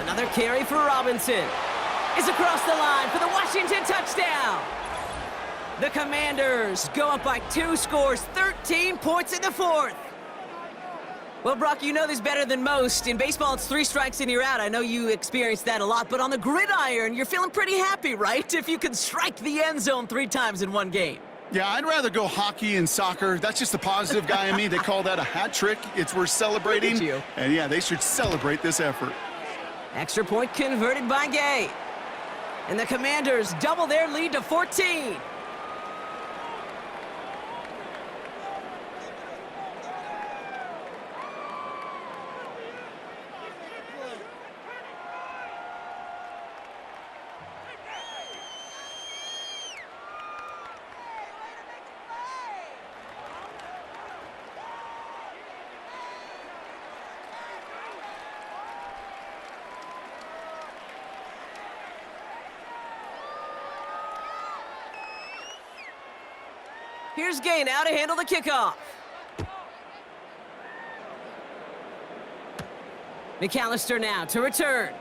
Another carry for Robinson. Is across the line for the Washington touchdown. The Commanders go up by 2 scores, 13 points in the 4th. Well, Brock, you know this better than most. In baseball, it's 3 strikes and you're out. I know you experienced that a lot, but on the gridiron, you're feeling pretty happy, right? If you can strike the end zone 3 times in one game. Yeah, I'd rather go hockey and soccer. That's just the positive guy in me. They call that a hat trick. It's worth celebrating. Look at you. And yeah, they should celebrate this effort. Extra point converted by Gay. And the Commanders double their lead to 14. Here's Gay now to handle the kickoff. McAllister now to return.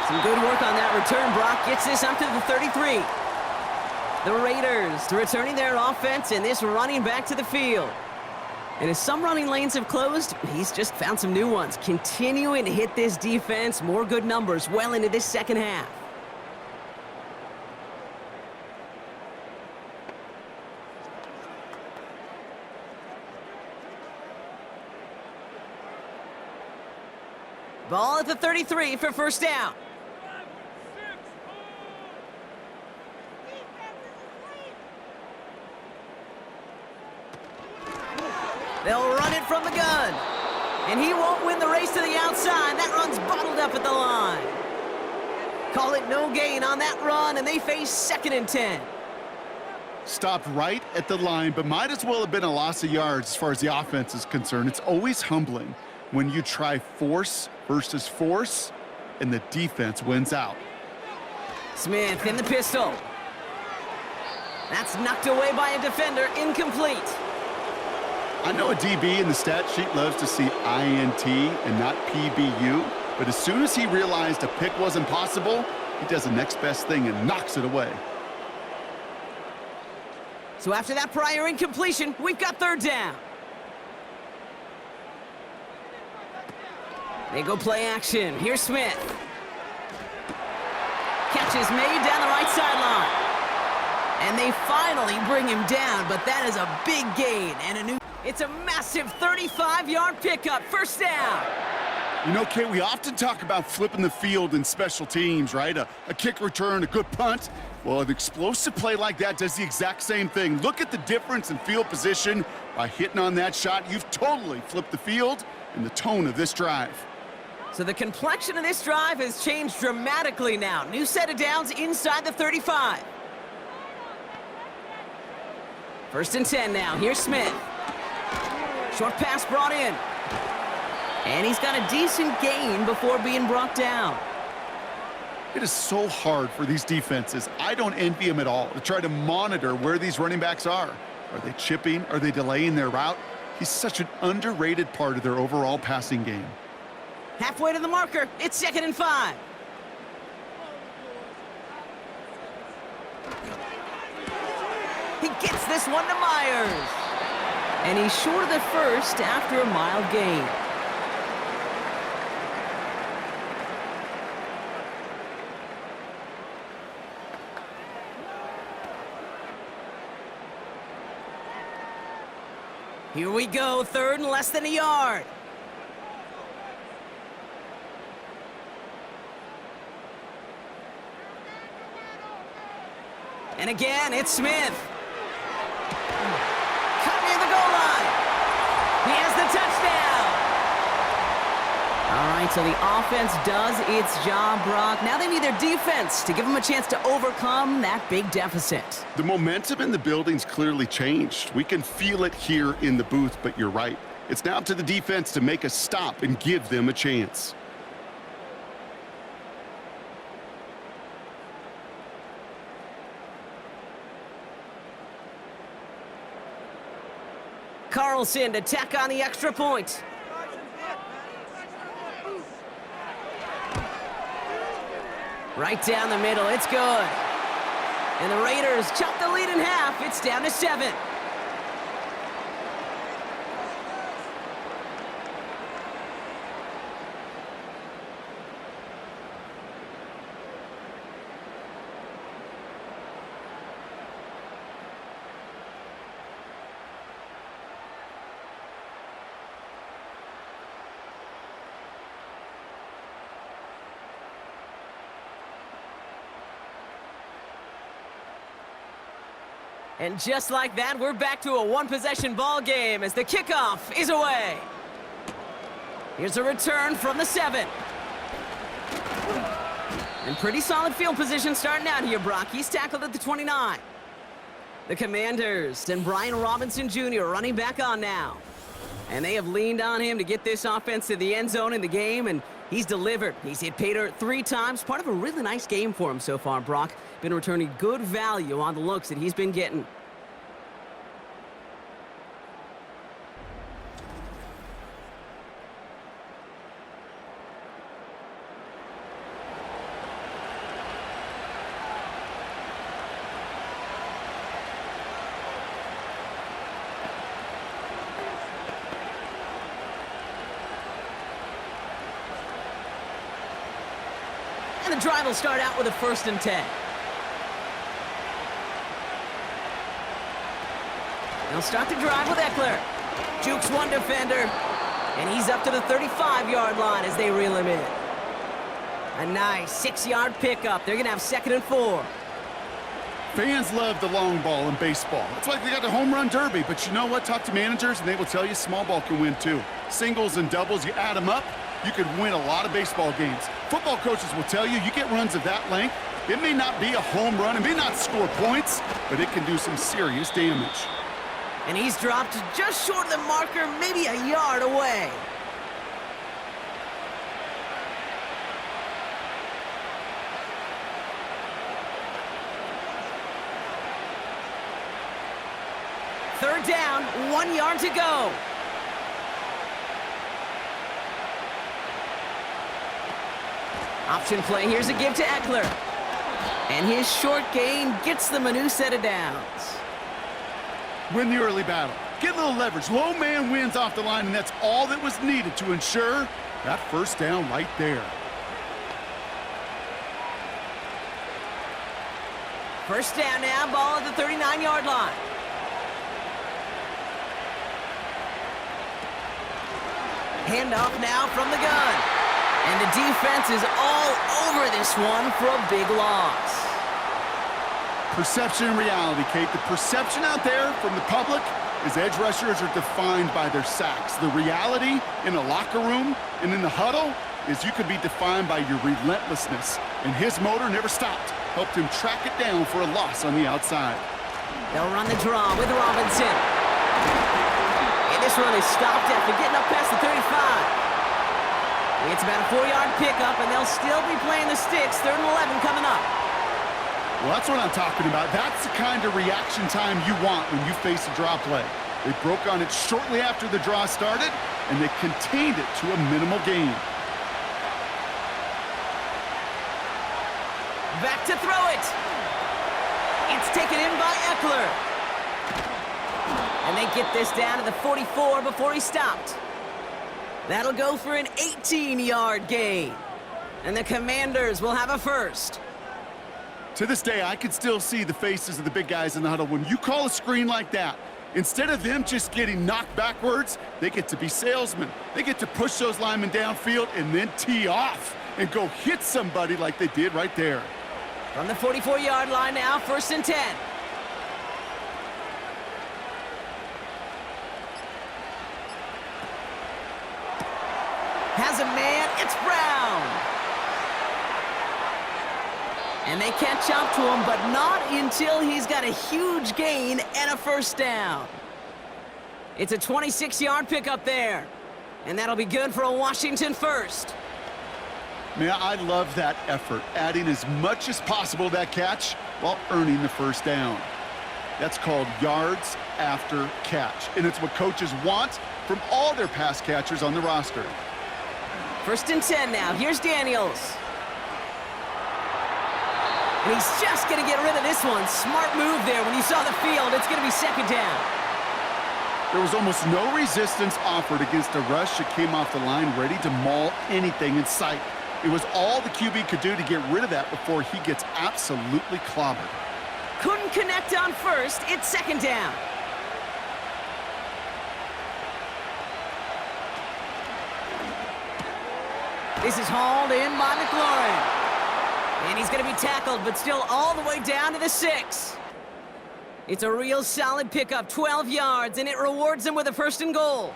Some good work on that return. Brock gets this up to the 33. The Raiders returning their offense and this running back to the field. And as some running lanes have closed, he's just found some new ones. Continuing to hit this defense, more good numbers well into this 2nd half. Ball at the 33 for 1st down. They'll run it from the gun. And he won't win the race to the outside. That run's bottled up at the line. Call it no gain on that run, and they face 2nd and 10. Stopped right at the line, but might as well have been a loss of yards as far as the offense is concerned. It's always humbling when you try force versus force, and the defense wins out. Smith in the pistol. That's knocked away by a defender, incomplete. I know a DB in the stat sheet loves to see INT and not PBU, but as soon as he realized a pick wasn't possible, he does the next best thing and knocks it away. So after that prior incompletion, we've got 3rd down. They go play action. Here's Smith. Catch is made down the right sideline. And they finally bring him down, but that is a big gain and a new... It's a massive 35-yard pickup. 1st down. You know, Kate, we often talk about flipping the field in special teams, right? A kick return, a good punt. Well, an explosive play like that does the exact same thing. Look at the difference in field position. By hitting on that shot, you've totally flipped the field and the tone of this drive. So the complexion of this drive has changed dramatically now. New set of downs inside the 35. 1st and 10 now. Here's Smith. Short pass brought in. And he's got a decent gain before being brought down. It is so hard for these defenses. I don't envy them at all to try to monitor where these running backs are. Are they chipping? Are they delaying their route? He's such an underrated part of their overall passing game. Halfway to the marker. It's 2nd and 5. He gets this one to Myers. And he's short of the first after a mild gain. Here we go, 3rd and less than a yard. And again, it's Smith. Cut near the goal line. He has the touchdown. All right, so the offense does its job, Brock. Now they need their defense to give them a chance to overcome that big deficit. The momentum in the building's clearly changed. We can feel it here in the booth, but you're right. It's now up to the defense to make a stop and give them a chance. Carlson to tack on the extra point. Right down the middle, it's good. And the Raiders chop the lead in half. It's down to 7. And just like that, we're back to a one-possession ball game as the kickoff is away. Here's a return from the 7. And pretty solid field position starting out here, Brock. He's tackled at the 29. The Commanders and Brian Robinson Jr. running back on now. And they have leaned on him to get this offense to the end zone in the game, and he's delivered. He's hit pay dirt 3 times. Part of a really nice game for him so far, Brock. Been returning good value on the looks that he's been getting. And the drive will start out with a 1st and 10. They'll start the drive with Eckler. Jukes one defender, and he's up to the 35-yard line as they reel him in. A nice 6-yard pickup. They're going to have 2nd and 4. Fans love the long ball in baseball. It's like they got the home run derby, but you know what? Talk to managers, and they will tell you small ball can win too. Singles and doubles, you add them up, you could win a lot of baseball games. Football coaches will tell you get runs of that length. It may not be a home run, it may not score points, but it can do some serious damage. And he's dropped just short of the marker, maybe a yard away. Third down, 1 yard to go. Option play, here's a give to Eckler. And his short gain gets them a new set of downs. Win the early battle. Get a little leverage. Low man wins off the line, and that's all that was needed to ensure that first down right there. First down now, ball at the 39-yard line. Handoff now from the gun. And the defense is all over this one for a big loss. Perception and reality, Kate. The perception out there from the public is edge rushers are defined by their sacks. The reality in a locker room and in the huddle is you could be defined by your relentlessness. And his motor never stopped. Helped him track it down for a loss on the outside. They'll run the draw with Robinson. And this run is stopped after getting up past the 35. It's about a 4-yard pickup, and they'll still be playing the sticks. 3rd and 11 coming up. Well, that's what I'm talking about. That's the kind of reaction time you want when you face a draw play. They broke on it shortly after the draw started, and they contained it to a minimal gain. Back to throw it. It's taken in by Eckler. And they get this down to the 44 before he stopped. That'll go for an 18-yard gain. And the Commanders will have a first. To this day, I can still see the faces of the big guys in the huddle. When you call a screen like that, instead of them just getting knocked backwards, they get to be salesmen. They get to push those linemen downfield and then tee off and go hit somebody like they did right there. From the 44-yard line now, 1st and 10. Has a man, it's Brown. And they catch up to him, but not until he's got a huge gain and a first down. It's a 26-yard pickup there. And that'll be good for a Washington first. Man, I love that effort, adding as much as possible to that catch while earning the first down. That's called yards after catch, and it's what coaches want from all their pass catchers on the roster. 1st and 10 now. Here's Daniels. And he's just going to get rid of this one. Smart move there. When you saw the field, it's going to be 2nd down. There was almost no resistance offered against a rush that came off the line ready to maul anything in sight. It was all the QB could do to get rid of that before he gets absolutely clobbered. Couldn't connect on first. It's 2nd down. This is hauled in by McLaurin. And he's going to be tackled, but still all the way down to the 6. It's a real solid pickup, 12 yards, and it rewards him with a 1st and goal.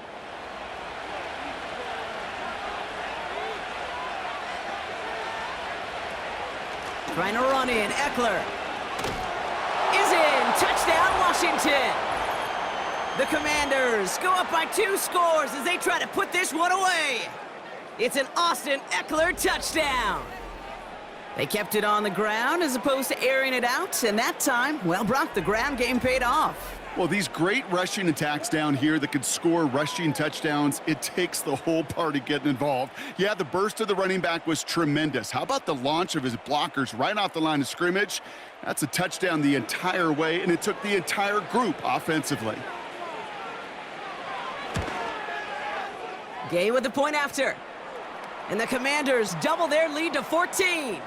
Trying to run in. Eckler is in. Touchdown, Washington. The Commanders go up by 2 scores as they try to put this one away. It's an Austin Eckler touchdown. They kept it on the ground as opposed to airing it out, and that time, well, Brock, the ground game paid off. Well, these great rushing attacks down here that could score rushing touchdowns, it takes the whole party getting involved. Yeah, the burst of the running back was tremendous. How about the launch of his blockers right off the line of scrimmage? That's a touchdown the entire way, and it took the entire group offensively. Gay with the point after. And the Commanders double their lead to 14.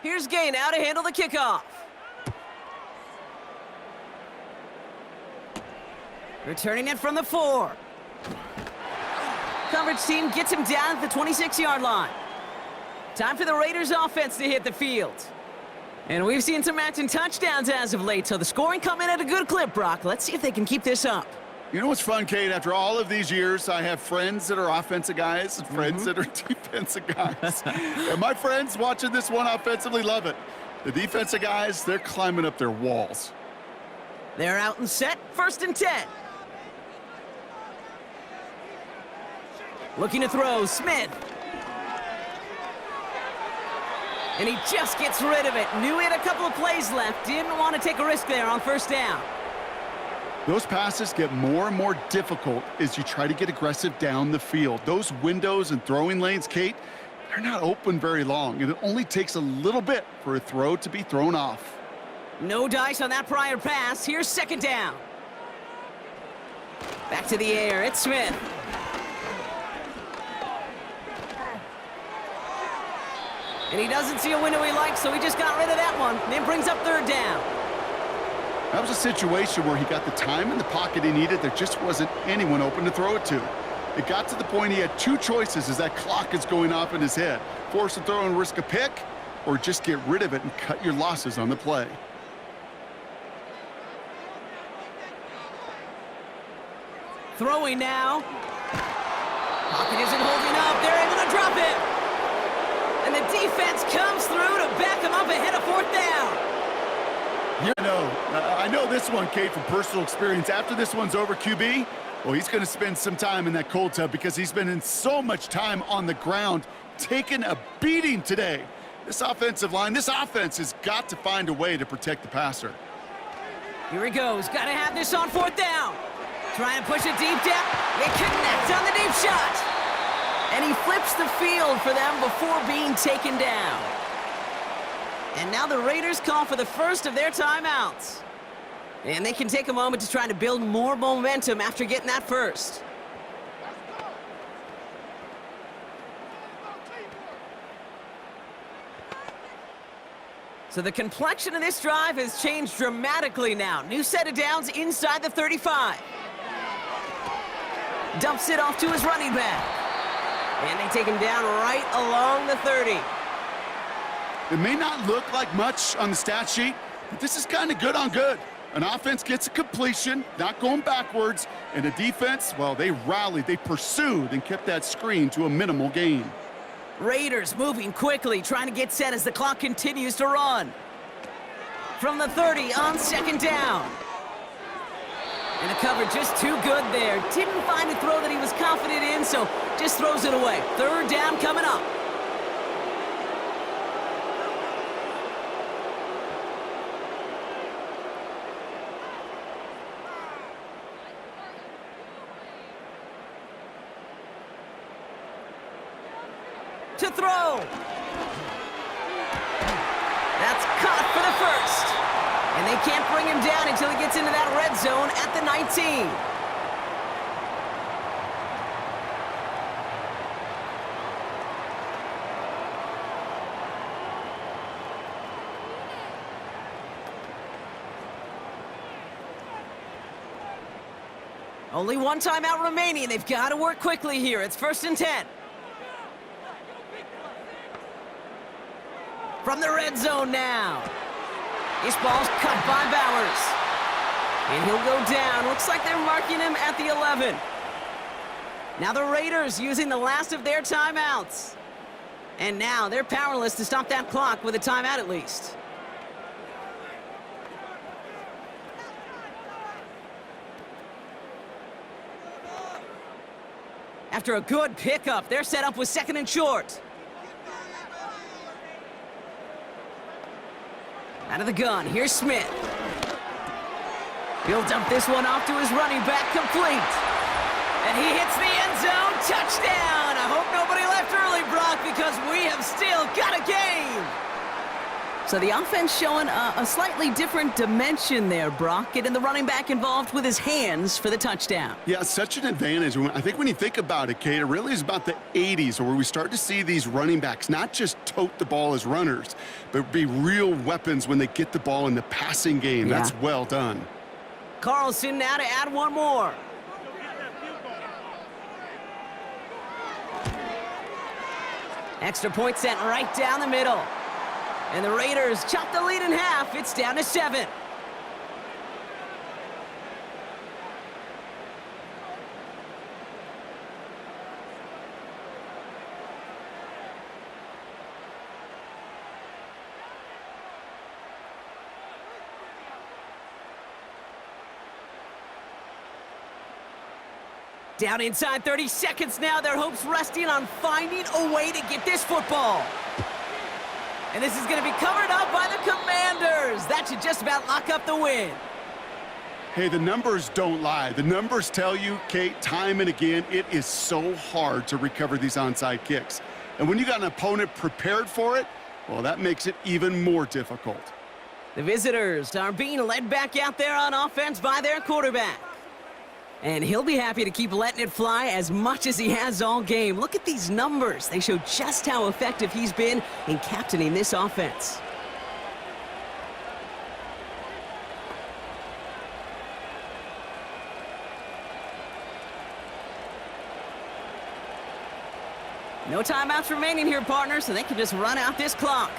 Here's Gay now to handle the kickoff. Returning it from the 4. Coverage team gets him down at the 26-yard line. Time for the Raiders offense to hit the field. And we've seen some matching touchdowns as of late, so the scoring coming at a good clip, Brock. Let's see if they can keep this up. You know what's fun, Kate? After all of these years, I have friends that are offensive guys and friends that are defensive guys. And my friends watching this one offensively love it. The defensive guys, they're climbing up their walls. They're out and set. 1st and 10. Looking to throw, Smith. And he just gets rid of it. Knew he had a couple of plays left. Didn't want to take a risk there on 1st down. Those passes get more and more difficult as you try to get aggressive down the field. Those windows and throwing lanes, Kate, they're not open very long, and it only takes a little bit for a throw to be thrown off. No dice on that prior pass. Here's 2nd down. Back to the air. It's Smith. And he doesn't see a window he likes, so he just got rid of that one. Then brings up 3rd down. That was a situation where he got the time in the pocket he needed. There just wasn't anyone open to throw it to. It got to the point he had 2 choices as that clock is going off in his head. Force the throw and risk a pick, or just get rid of it and cut your losses on the play. Throwing now. Pocket isn't holding up. They're able to drop it. And the defense comes through to back him up ahead of 4th down. I know this one, Kate, from personal experience. After this one's over, QB, well, he's going to spend some time in that cold tub because he's been in so much time on the ground, taking a beating today. This offensive line, this offense has got to find a way to protect the passer. Here he goes. Got to have this on 4th down. Trying to push it deep down. They connect on the deep shot. And he flips the field for them before being taken down. And now the Raiders call for the first of their timeouts. And they can take a moment to try to build more momentum after getting that first. So the complexion of this drive has changed dramatically now. New set of downs inside the 35. Dumps it off to his running back. And they take him down right along the 30. It may not look like much on the stat sheet, but this is kind of good on good. An offense gets a completion, not going backwards, and the defense, well, they rallied, they pursued, and kept that screen to a minimal gain. Raiders moving quickly, trying to get set as the clock continues to run. From the 30 on 2nd down. And the cover just too good there. Didn't find a throw that he was confident in, so just throws it away. 3rd down coming up. To throw. That's caught for the first. And they can't bring him down until he gets into that red zone at the 19. Only one timeout remaining. They've got to work quickly here. It's 1st and 10. From the red zone now. This ball's cut by Bowers. And he'll go down. Looks like they're marking him at the 11. Now the Raiders using the last of their timeouts. And now they're powerless to stop that clock with a timeout at least. After a good pickup, they're set up with 2nd and short. Out of the gun, here's Smith. He'll dump this one off to his running back, complete. And he hits the end zone, touchdown! I hope nobody left early, Brock, because we have still got a game! So the offense showing a slightly different dimension there, Brock, getting the running back involved with his hands for the touchdown. Yeah, such an advantage. I think when you think about it, Kate, it really is about the 80s where we start to see these running backs not just tote the ball as runners, but be real weapons when they get the ball in the passing game. Yeah. That's well done. Carlson now to add one more. Extra point sent right down the middle. And the Raiders chop the lead in half. It's down to 7. Down inside 30 seconds now. Their hopes resting on finding a way to get this football. And this is going to be covered up by the Commanders. That should just about lock up the win. Hey, the numbers don't lie. The numbers tell you, Kate, time and again, it is so hard to recover these onside kicks. And when you got an opponent prepared for it, well, that makes it even more difficult. The visitors are being led back out there on offense by their quarterback. And he'll be happy to keep letting it fly as much as he has all game. Look at these numbers. They show just how effective he's been in captaining this offense. No timeouts remaining here, partner, so they can just run out this clock.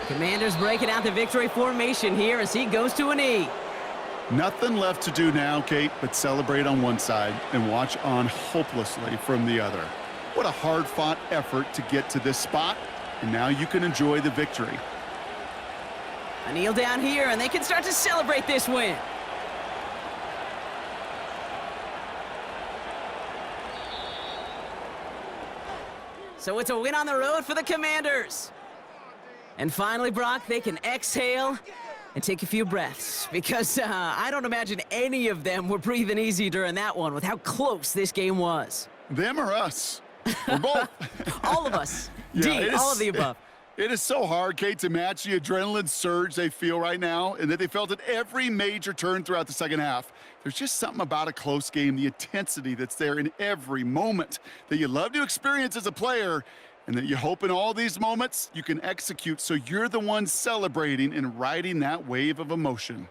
Commanders breaking out the victory formation here as he goes to a knee. Nothing left to do now, Kate, but celebrate on one side and watch on hopelessly from the other. What a hard-fought effort to get to this spot, and now you can enjoy the victory. I kneel down here, and they can start to celebrate this win. So it's a win on the road for the Commanders. And finally, Brock, they can exhale and take a few breaths, because I don't imagine any of them were breathing easy during that one with how close this game was. Them or us? We're both. All of us. Yeah, D, all of the above. It is so hard, Kate, to match the adrenaline surge they feel right now and that they felt at every major turn throughout the second half. There's just something about a close game, the intensity that's there in every moment that you love to experience as a player, and that you hope in all these moments you can execute so you're the one celebrating and riding that wave of emotion.